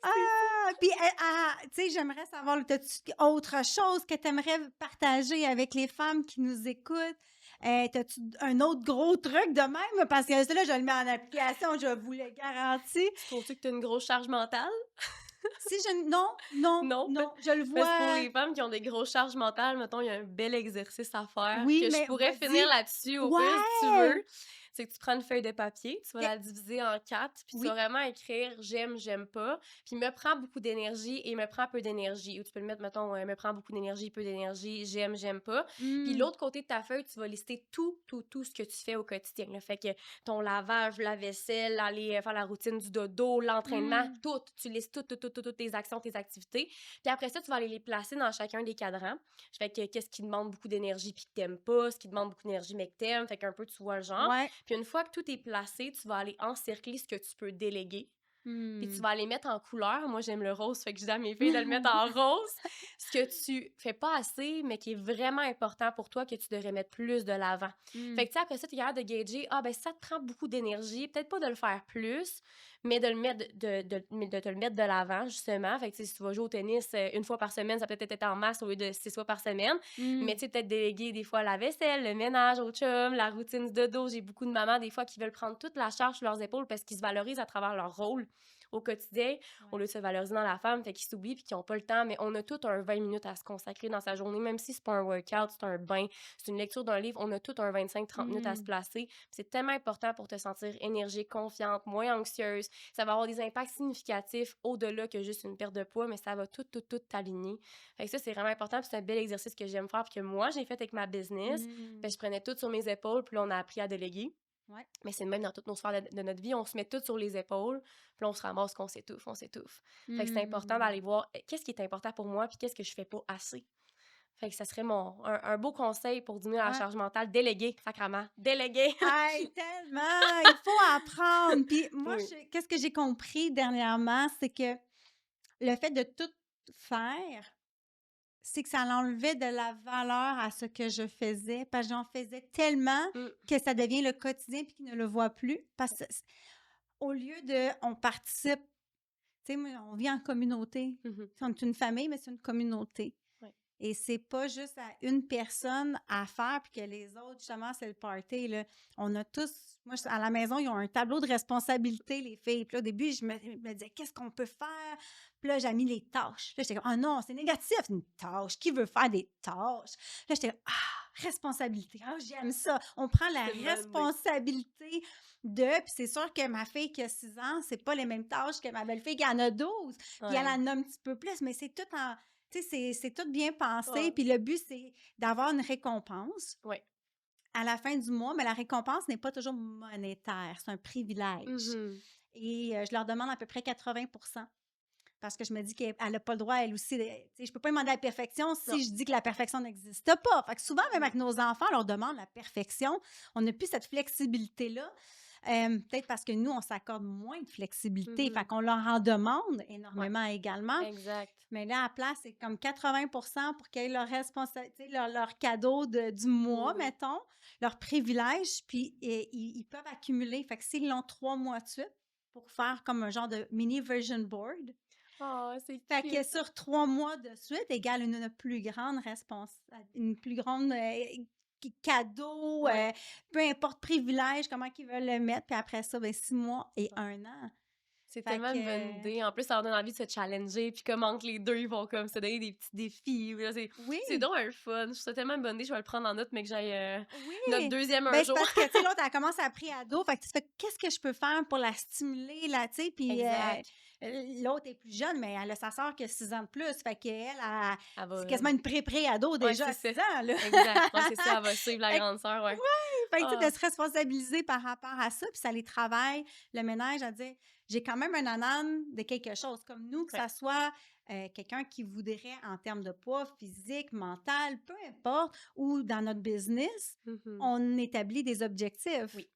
S2: Ah! Puis, tu sais, j'aimerais savoir, t'as-tu autre chose que tu aimerais partager avec les femmes qui nous écoutent? T'as-tu un autre gros truc de même? Parce que ça, là, je le mets en application, je vous le garantis.
S1: Tu trouves-tu que t'as une grosse charge mentale?
S2: Si je non, non,
S1: Non,
S2: non, je le
S1: parce que pour
S2: vois
S1: les femmes qui ont des grosses charges mentales, mettons, il y a un bel exercice à faire
S2: oui,
S1: que je
S2: mais
S1: pourrais finir
S2: vas-y.
S1: là-dessus au pire si tu
S2: Ouais!
S1: veux. C'est que tu prends une feuille de papier, tu vas
S2: OK.
S1: la diviser en 4, puis tu vas
S2: Oui.
S1: vraiment écrire j'aime, j'aime pas, puis me prend beaucoup d'énergie et me prend peu d'énergie. Ou tu peux le mettre, mettons, me prend beaucoup d'énergie, peu d'énergie, j'aime, j'aime pas. Puis
S2: Mmh.
S1: l'autre côté de ta feuille, tu vas lister tout, tout, tout ce que tu fais au quotidien. Le fait que ton lavage, la vaisselle, aller faire la routine du dodo, l'entraînement,
S2: Mmh.
S1: tout. Tu listes toutes tes actions, tes activités. Puis après ça, tu vas aller les placer dans chacun des cadrans. Fait que qu'est-ce qui demande beaucoup d'énergie puis que t'aimes pas, ce qui demande beaucoup d'énergie mais que t'aimes, fait qu'un peu tu vois le genre.
S2: Ouais.
S1: Puis une fois que tout est placé, tu vas aller encercler ce que tu peux déléguer. Puis tu
S2: Mmh.
S1: vas les mettre en couleur. Moi, j'aime le rose, fait que je dis à mes filles de le mettre en rose. Ce que tu fais pas assez, mais qui est vraiment important pour toi, que tu devrais mettre plus de l'avant.
S2: Mmh.
S1: Fait que, tu sais, après ça, tu es capable de gager, ah, ben, ça te prend beaucoup d'énergie, peut-être pas de le faire plus, mais de le mettre, de te le mettre de l'avant, justement. Fait que, tu sais, si tu vas jouer au tennis une fois par semaine, ça peut peut-être être en masse au lieu de 6 fois par semaine. Mais,
S2: Mmh.
S1: tu sais, peut-être déléguer des fois la vaisselle, le ménage au chum, la routine de dos. J'ai beaucoup de mamans, des fois, qui veulent prendre toute la charge sur leurs épaules parce qu'ils se valorisent à travers leur rôle au quotidien, au
S2: Ouais.
S1: lieu de se valoriser dans la femme, fait qu'ils s'oublient puis qu'ils n'ont pas le temps. Mais on a tout un 20 minutes à se consacrer dans sa journée, même si c'est pas un workout, c'est un bain, c'est une lecture d'un livre, on a tout un 25-30 minutes à se
S2: Mmh.
S1: placer. C'est tellement important pour te sentir énergique, confiante, moins anxieuse. Ça va avoir des impacts significatifs au-delà que juste une perte de poids, mais ça va tout t'aligner. Fait que ça, c'est vraiment important. Puis c'est un bel exercice que j'aime faire puis que moi, j'ai fait avec ma business.
S2: Mmh.
S1: Fait que je prenais tout sur mes épaules, puis là, on a appris à déléguer.
S2: Ouais.
S1: Mais c'est le même dans toutes nos sphères de notre vie. On se met tout sur les épaules, puis là, on se ramasse qu'on s'étouffe, on s'étouffe. Fait que c'est important
S2: Mmh.
S1: d'aller voir qu'est-ce qui est important pour moi, puis qu'est-ce que je fais pas assez. Fait que ça serait un beau conseil pour diminuer la
S2: Ouais.
S1: charge mentale. Déléguer, sacrement. Déléguer.
S2: Hey, tellement! Il faut apprendre. Puis moi,
S1: Oui.
S2: qu'est-ce que j'ai compris dernièrement, c'est que le fait de tout faire, c'est que ça enlevait de la valeur à ce que je faisais, parce que j'en faisais tellement
S1: Mm.
S2: que ça devient le quotidien puis qu'ils ne le voient plus. Parce que au lieu de on participe, tu sais, moi, on vit en communauté.
S1: Mhm.
S2: On est une famille, mais c'est une communauté.
S1: Ouais.
S2: Et c'est pas juste à une personne à faire, puis que les autres, justement, c'est le party, là. On a tous, moi, à la maison, ils ont un tableau de responsabilité, les filles. Puis là, au début, je me disais, qu'est-ce qu'on peut faire? Puis là, j'ai mis les tâches. Puis là, j'étais comme, oh non, c'est négatif, une tâche. Qui veut faire des tâches? Là, j'étais comme, responsabilité. Ah, j'aime ça. On prend la
S1: C'est une bonne idée.
S2: responsabilité puis c'est sûr que ma fille qui a 6 ans, c'est pas les mêmes tâches que ma belle-fille qui en a 12. Puis elle
S1: Ouais.
S2: en a un petit peu plus, mais c'est tout en tu sais, c'est tout bien pensé,
S1: Ouais.
S2: puis le but, c'est d'avoir une récompense
S1: Ouais.
S2: à la fin du mois, mais la récompense n'est pas toujours monétaire, c'est un privilège
S1: Mhm.
S2: et je leur demande à peu près 80 parce que je me dis qu'elle n'a pas le droit, elle aussi, tu sais, je peux pas demander la perfection
S1: Non.
S2: si je dis que la perfection n'existe pas. Fait que souvent, même avec nos enfants, on leur demande la perfection. On n'a plus cette flexibilité-là. Peut-être parce que nous, on s'accorde moins de flexibilité. Fait
S1: Mhm.
S2: qu'on leur en demande
S1: Ouais.
S2: énormément également.
S1: Exact.
S2: Mais là, à la place, c'est comme 80 pour qu'ils aient leur responsabilité, leur cadeau du mois,
S1: Mhm.
S2: mettons, leur privilège, puis ils peuvent accumuler. Fait que s'ils l'ont 3 mois de suite, pour faire comme un genre de mini version board,
S1: Oh, c'est
S2: fait que
S1: cute.
S2: sur 3 mois de suite égale une plus grande une plus grande cadeau,
S1: Ouais.
S2: peu importe privilège, comment qu'ils veulent le mettre. Puis après ça, ben 6 mois et 1 an.
S1: C'est
S2: Fait
S1: tellement une bonne
S2: que
S1: idée. En plus, ça leur donne envie de se challenger, puis comment que les 2 ils vont comme se donner des petits défis. Là, c'est
S2: oui,
S1: donc un fun. Je trouve ça tellement une bonne idée, je vais le prendre en note, mais que j'aille
S2: oui!
S1: notre deuxième un
S2: Ben, c'est
S1: jour.
S2: parce que, tu sais, l'autre, elle commence à ado, fait que tu fais: «Qu'est-ce que je peux faire pour la stimuler, là?» Tu sais, puis,
S1: Exact.
S2: l'autre est plus jeune, mais elle a sa sœur qui a 6 ans de plus, fait qu'elle,
S1: Elle
S2: c'est
S1: va
S2: quasiment une pré-ado
S1: ouais,
S2: déjà
S1: c'est
S2: à
S1: ça.
S2: 6 ans, là.
S1: Exact. Ouais, c'est ça, elle va suivre la
S2: Fait que
S1: grande sœur, ouais.
S2: fait que, tu sais,
S1: Ah,
S2: de se responsabiliser par rapport à ça, puis ça les travaille, le ménage, à dire: «J'ai quand même un ânane de quelque chose», comme nous, que
S1: ouais.
S2: ça soit, quelqu'un qui voudrait en termes de poids physique, mental, peu importe, ou dans notre business,
S1: Mhm.
S2: on établit des objectifs.
S1: Oui.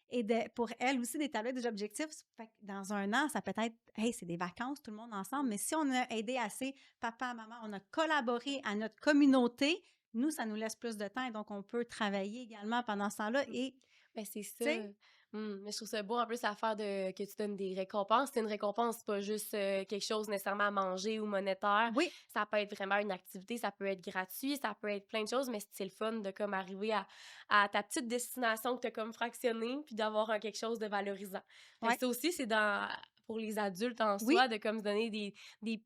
S2: Et pour elle aussi d'établir des objectifs. Fait que dans un an, ça peut être, hey, c'est des vacances, tout le monde ensemble.
S1: Mm.
S2: Mais si on a aidé assez papa, maman, on a collaboré à notre communauté, nous, ça nous laisse plus de temps et donc on peut travailler également pendant ce temps-là.
S1: Mm.
S2: Et,
S1: Ben, c'est
S2: tu
S1: ça.
S2: sais,
S1: Mais je trouve ça beau, en plus, l'affaire que tu donnes des récompenses. C'est une récompense, c'est pas juste quelque chose nécessairement à manger ou monétaire.
S2: oui,
S1: Ça peut être vraiment une activité, ça peut être gratuit, ça peut être plein de choses, mais c'est le fun de comme arriver à ta petite destination que tu as comme fractionnée, puis d'avoir quelque chose de valorisant. Fait que
S2: ouais,
S1: ça aussi, c'est dans pour les adultes en soi,
S2: oui,
S1: de comme se donner des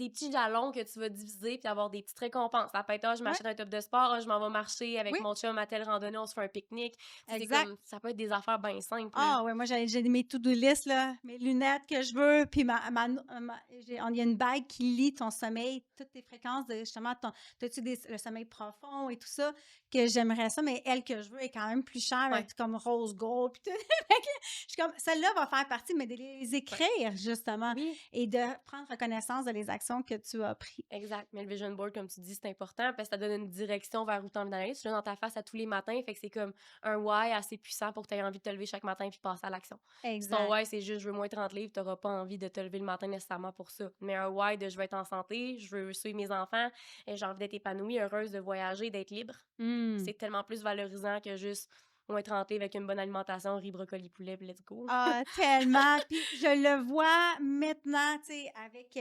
S1: petits jalons que tu vas diviser, puis avoir des petites récompenses. Ça peut être, ah, je
S2: ouais,
S1: m'achète un top de sport, ah, je m'en vais marcher avec
S2: oui,
S1: mon chum à telle randonnée, on se fait un pique-nique. Tu sais, c'est
S2: exact.
S1: comme, ça peut être des affaires bien simples, là.
S2: Ah ouais, moi j'ai mes to-do list là, mes lunettes que je veux, puis il y a une bague qui lit ton sommeil, toutes tes fréquences de justement t'as-tu le sommeil profond et tout ça, que j'aimerais ça, mais elle que je veux est quand même plus chère, elle
S1: Ouais,
S2: est comme rose gold puis tout. Fait que je suis comme celle-là va faire partie, mais de les
S1: ouais.
S2: écrire justement
S1: Oui,
S2: et de prendre reconnaissance de les actions que tu as prises.
S1: exact. Mais le vision board, comme tu dis, c'est important parce que ça donne une direction vers où tu as envie d'aller. Tu l'as dans ta face à tous les matins, fait que c'est comme un why assez puissant pour que tu aies envie de te lever chaque matin puis passer à l'action. Si ton
S2: Exact.
S1: why, c'est juste je veux moins 30 livres, tu n'auras pas envie de te lever le matin nécessairement pour ça. Mais un why de je veux être en santé, je veux suivre mes enfants, et j'ai envie d'être épanouie, heureuse de voyager, d'être libre,
S2: Mmh.
S1: c'est tellement plus valorisant que juste moins 30 livres avec une bonne alimentation, riz, brocoli, poulet, puis let's go.
S2: Ah, tellement! Puis je le vois maintenant, tu sais, avec,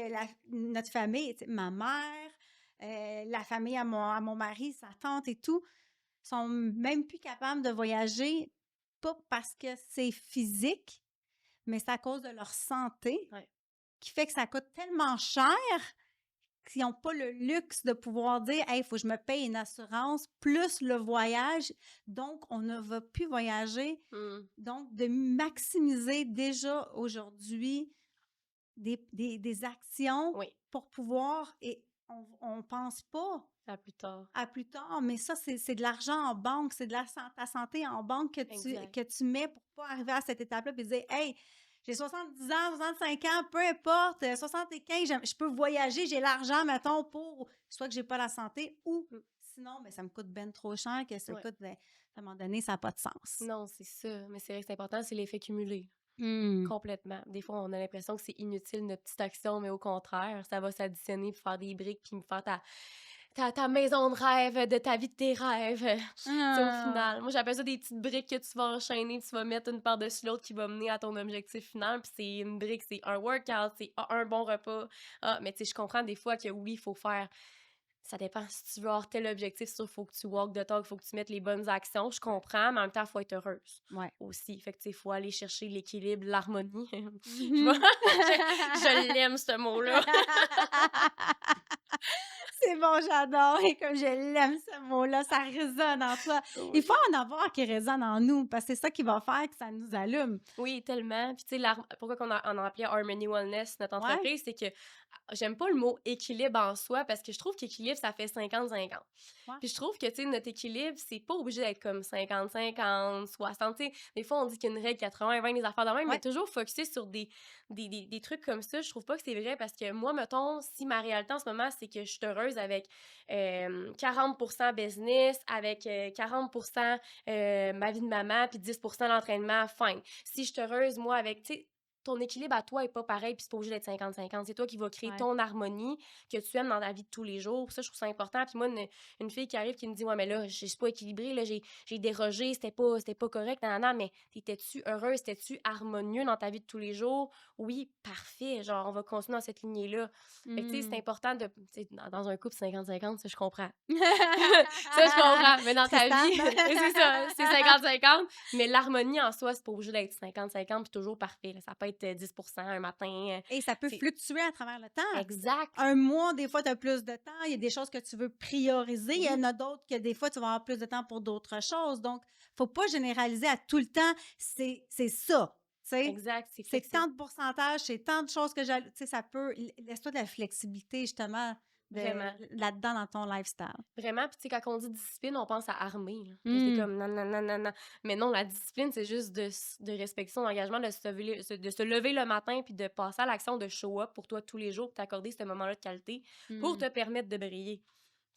S2: notre famille, tu sais, ma mère, la famille à mon mari, sa tante et tout, sont même plus capables de voyager, pas parce que c'est physique, mais c'est à cause de leur santé,
S1: Ouais.
S2: qui fait que ça coûte tellement cher qu'ils n'ont pas le luxe de pouvoir dire: «Hey, il faut que je me paye une assurance plus le voyage», donc on ne va plus voyager.
S1: Hmm.
S2: Donc, de maximiser déjà aujourd'hui des actions
S1: Oui,
S2: pour pouvoir et on pense pas
S1: à plus tard.
S2: à plus tard, mais ça, c'est de l'argent en banque, c'est de ta santé en banque
S1: Exact.
S2: que tu mets pour pas arriver à cette étape-là puis dire: «Hey, j'ai 70 ans, 65 ans, peu importe, 75, je peux voyager, j'ai l'argent, mettons, pour soit que j'ai pas la santé ou
S1: Mm.
S2: sinon, ben ça me coûte ben trop cher que ça
S1: Ouais.
S2: coûte, ben, à un moment donné, ça a pas de sens».
S1: Non, c'est ça. Mais c'est vrai que c'est important, c'est l'effet cumulé.
S2: Mmh.
S1: Complètement. Des fois, on a l'impression que c'est inutile notre petite action, mais au contraire, ça va s'additionner pour faire des briques puis me faire ta maison de rêve, de ta vie de tes rêves. Tu sais, au
S2: Ah!
S1: final. Moi, j'appelle ça des petites briques que tu vas enchaîner, tu vas mettre une par-dessus l'autre qui va mener à ton objectif final. Puis c'est une brique, c'est un workout, c'est un bon repas. Ah, mais tu sais, je comprends des fois que oui, il faut faire. Ça dépend si tu veux avoir tel objectif, il faut que tu walk the talk, il faut que tu mettes les bonnes actions. Je comprends, mais en même temps, il faut être heureuse
S2: Ouais.
S1: aussi. Fait que, tu sais, il faut aller chercher l'équilibre, l'harmonie. Je,
S2: Mmh.
S1: je l'aime, ce mot-là.
S2: C'est bon, j'adore et comme je l'aime ce mot-là, ça résonne en toi. Il faut
S1: Oui.
S2: en avoir qui résonne en nous parce que c'est ça qui va faire que ça nous allume.
S1: Oui, tellement. Puis, tu sais, pourquoi on a appelé Harmony Wellness notre
S2: Ouais,
S1: entreprise, c'est que j'aime pas le mot équilibre en soi parce que je trouve qu'équilibre, ça fait 50-50.
S2: ouais,
S1: Puis je trouve que, tu sais, notre équilibre, c'est pas obligé d'être comme 50-50, 60. Tu sais, des fois, on dit qu'il y a une règle 80-20, des affaires de même, mais
S2: ouais,
S1: toujours focusé sur des trucs comme ça. Je trouve pas que c'est vrai parce que moi, mettons, si ma réalité en ce moment, c'est que je suis heureuse avec 40% business, avec 40% ma vie de maman, puis 10% l'entraînement, fine. Si je suis heureuse, moi, avec, tu sais, ton équilibre à toi est pas pareil, puis c'est pas obligé d'être 50-50. C'est toi qui vas créer
S2: ouais.
S1: ton harmonie que tu aimes dans ta vie de tous les jours. Ça, je trouve ça important. Puis moi, une fille qui arrive qui me dit ouais, mais là, je suis pas équilibrée, là, j'ai dérogé, c'était pas correct, nanana, mais t'étais-tu heureuse, t'étais-tu harmonieux dans ta vie de tous les jours? Oui, parfait. Genre, on va continuer dans cette lignée-là. Fait que, tu sais, c'est
S2: Mmh.
S1: important de. Tu sais, dans un couple 50-50, ça, je comprends. Ça, je comprends. Mais dans
S2: C'est
S1: ta vie,
S2: stable.
S1: c'est ça, c'est 50-50. Mais l'harmonie en soi, c'est pas obligé d'être 50-50 puis toujours parfait, là. Ça peut être être 10 un matin.
S2: Et ça peut
S1: C'est
S2: fluctuer à travers le temps.
S1: exact.
S2: Un mois, des fois, tu as plus de temps. Il y a des choses que tu veux prioriser. Il y
S1: Oui,
S2: en a d'autres que des fois, tu vas avoir plus de temps pour d'autres choses. Donc, faut pas généraliser à tout le temps. C'est ça. Tu sais,
S1: exact, c'est
S2: c'est tant
S1: flexible.
S2: de pourcentage, c'est tant de choses que j'ai. Tu sais, ça peut. Laisse-toi de la flexibilité, justement,
S1: Vraiment.
S2: là-dedans dans ton lifestyle.
S1: Vraiment, puis tu sais, quand on dit discipline, on pense à armée, là, que c'est
S2: Mm.
S1: comme non, non, non, non, non. Mais non, la discipline, c'est juste de respecter son engagement, de se lever le matin puis de passer à l'action, de show up pour toi tous les jours, t'accorder ce moment-là de qualité pour
S2: Mm.
S1: te permettre de briller.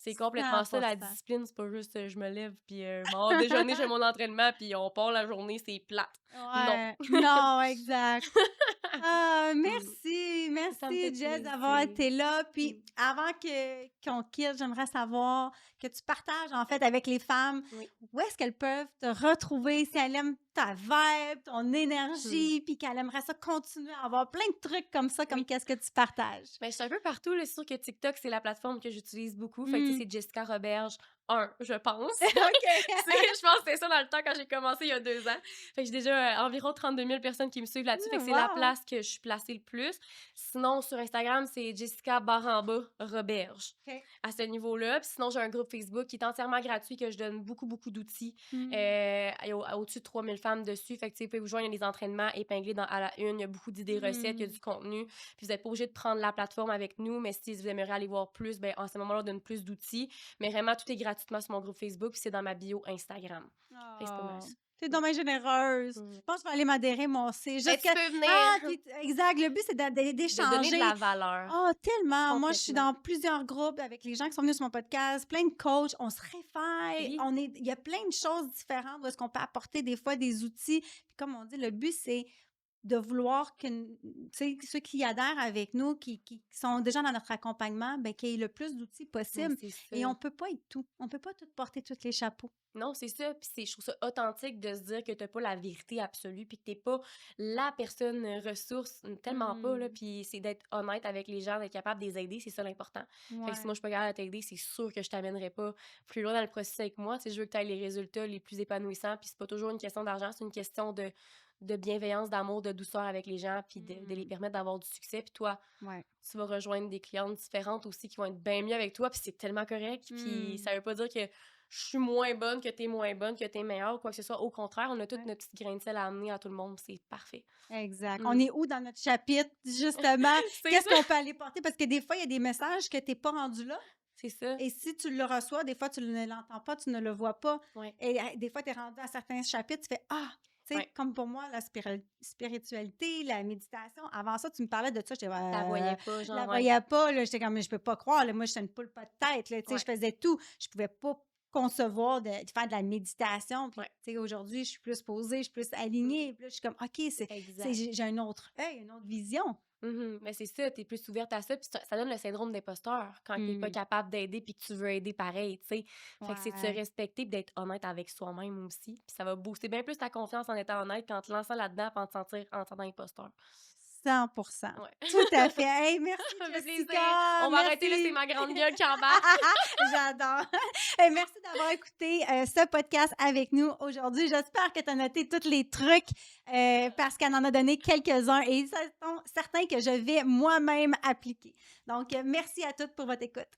S1: C'est complètement ça, la
S2: 100%.
S1: discipline. C'est pas juste je me lève puis m'en vais déjeuner chez mon entraînement puis on part la journée, c'est plate. Non.
S2: Ouais. Non, exact. Ah,
S1: Mm. Ça me fait
S2: merci Jess d'avoir
S1: plaisir.
S2: été là. Puis
S1: Mm.
S2: avant qu'on quitte, j'aimerais savoir que tu partages en fait avec les femmes
S1: Oui.
S2: où est-ce qu'elles peuvent te retrouver si elles aiment ta vibe, ton
S1: Mm.
S2: énergie, puis qu'elles aimeraient ça continuer à avoir plein de trucs comme ça, comme
S1: Oui.
S2: qu'est-ce que tu partages?
S1: Ben, je suis un peu partout, là. C'est sûr que TikTok, c'est la plateforme que j'utilise beaucoup. Fait que, tu sais,
S2: Mm.
S1: c'est Jessica Roberge 1, je pense.
S2: OK.
S1: Je pense que c'était ça dans le temps quand j'ai commencé il y a 2 ans. Fait que j'ai déjà environ 32 000 personnes qui me suivent là-dessus. Fait que c'est la
S2: Wow.
S1: place que je suis placée le plus. Sinon, sur Instagram, c'est Jessica Baramba Roberge.
S2: OK.
S1: À ce niveau-là. Puis sinon, j'ai un groupe Facebook qui est entièrement gratuit, que je donne beaucoup, beaucoup d'outils.
S2: Mm.
S1: Il y a au-dessus de 3000 femmes dessus. Fait que, tu sais, vous pouvez vous joindre, il y a des entraînements épinglés à la une. Il y a beaucoup d'idées recettes, il y a du contenu. Puis vous n'êtes pas obligé de prendre la plateforme avec nous, mais si vous aimeriez aller voir plus, ben, en ce moment-là, on donne plus d'outils. Mais vraiment, tout est gratuitement sur mon groupe Facebook, puis c'est dans ma bio Instagram. Fait que c'est pas mal
S2: Oh,
S1: ça.
S2: t'es donc bien généreuse.
S1: Mm.
S2: Je pense que je vais aller m'adhérer, moi aussi.
S1: Ben,
S2: Juste
S1: tu
S2: que...
S1: peux venir
S2: Ah, puis exact. Le but, c'est
S1: de donner de
S2: d'échanger.
S1: la valeur.
S2: Ah, tellement. Moi, je suis
S1: Complètement.
S2: dans plusieurs groupes avec les gens qui sont venus sur mon podcast, plein de coachs. On se réfère.
S1: Oui.
S2: Il y a plein de choses différentes où est-ce qu'on peut apporter des fois des outils. Puis comme on dit, le but, c'est de vouloir que tu sais, ceux qui adhèrent avec nous, qui sont déjà dans notre accompagnement, ben, qu'il y ait le plus d'outils
S1: Mais
S2: possible.
S1: c'est
S2: Et
S1: ça.
S2: on peut pas être tout. On peut pas tout porter tous les chapeaux.
S1: Non, c'est ça. Puis je trouve ça authentique de se dire que t'as pas la vérité absolue, puis que t'es pas la personne ressource, tellement pas, là.
S2: Mm.
S1: Puis c'est d'être honnête avec les gens, d'être capable de les aider, c'est ça l'important. Fait que si
S2: Ouais.
S1: moi, je suis pas capable de t'aider, c'est sûr que je t'amènerai pas plus loin dans le processus avec moi. Tu sais, je veux que tu aies les résultats les plus épanouissants, puis c'est pas toujours une question d'argent, c'est une question de bienveillance, d'amour, de douceur avec les gens, puis de les
S2: Mm.
S1: permettre d'avoir du succès. Puis toi,
S2: Ouais.
S1: tu vas rejoindre des clientes différentes aussi qui vont être bien mieux avec toi, puis c'est tellement correct. Puis
S2: Mm.
S1: ça veut pas dire que je suis moins bonne, que t'es moins bonne, que t'es meilleure ou quoi que ce soit. Au contraire, on a toutes
S2: Ouais.
S1: notre petite grain de sel à amener à tout le monde, c'est parfait.
S2: Exact. On
S1: Mm.
S2: est où dans notre chapitre, justement?
S1: C'est
S2: Qu'est-ce
S1: ça.
S2: qu'on peut aller porter? Parce que des fois, il y a des messages que tu n'es pas rendu là.
S1: C'est ça.
S2: Et si tu le reçois, des fois, tu ne l'entends pas, tu ne le vois pas.
S1: Ouais.
S2: Et des fois, tu es rendu à certains chapitres, tu fais Ah! Tu sais,
S1: Ouais.
S2: comme pour moi, la spiritualité, la méditation. Avant ça, tu me parlais de ça, j'étais
S1: T'la voyais pas,
S2: je la
S1: genre, ouais.
S2: voyais pas, là, j'étais comme, mais je peux pas croire, là, moi, j'étais une poule pas de tête, là, tu sais,
S1: Ouais.
S2: je faisais tout. Je pouvais pas concevoir de faire de la méditation. Puis,
S1: Ouais.
S2: tu sais, aujourd'hui, je suis plus posée, je suis plus
S1: Mm.
S2: alignée. Puis là, je suis comme, OK,
S1: Exact.
S2: j'ai un autre œil, une autre vision.
S1: Mhm. Mais c'est ça, t'es plus ouverte à ça, puis ça donne le syndrome d'imposteur quand t'es pas
S2: Mm.
S1: capable d'aider puis que tu veux aider pareil, tu sais. Fait que c'est de se
S2: Ouais.
S1: respecter puis d'être honnête avec soi-même aussi, puis ça va booster bien plus ta confiance en étant honnête qu'en te lançant là-dedans puis en te sentant imposteur.
S2: 100%.
S1: Ouais.
S2: Tout à fait. Hey, merci,
S1: Ça me fait plaisir.
S2: Jessica.
S1: On va arrêter là, c'est
S2: Merci.
S1: ma grande gueule qui embarque.
S2: J'adore. Hey, merci d'avoir écouté ce podcast avec nous aujourd'hui. J'espère que tu as noté tous les trucs parce qu'elle en a donné quelques-uns et ils sont certains que je vais moi-même appliquer. Donc, merci à toutes pour votre écoute.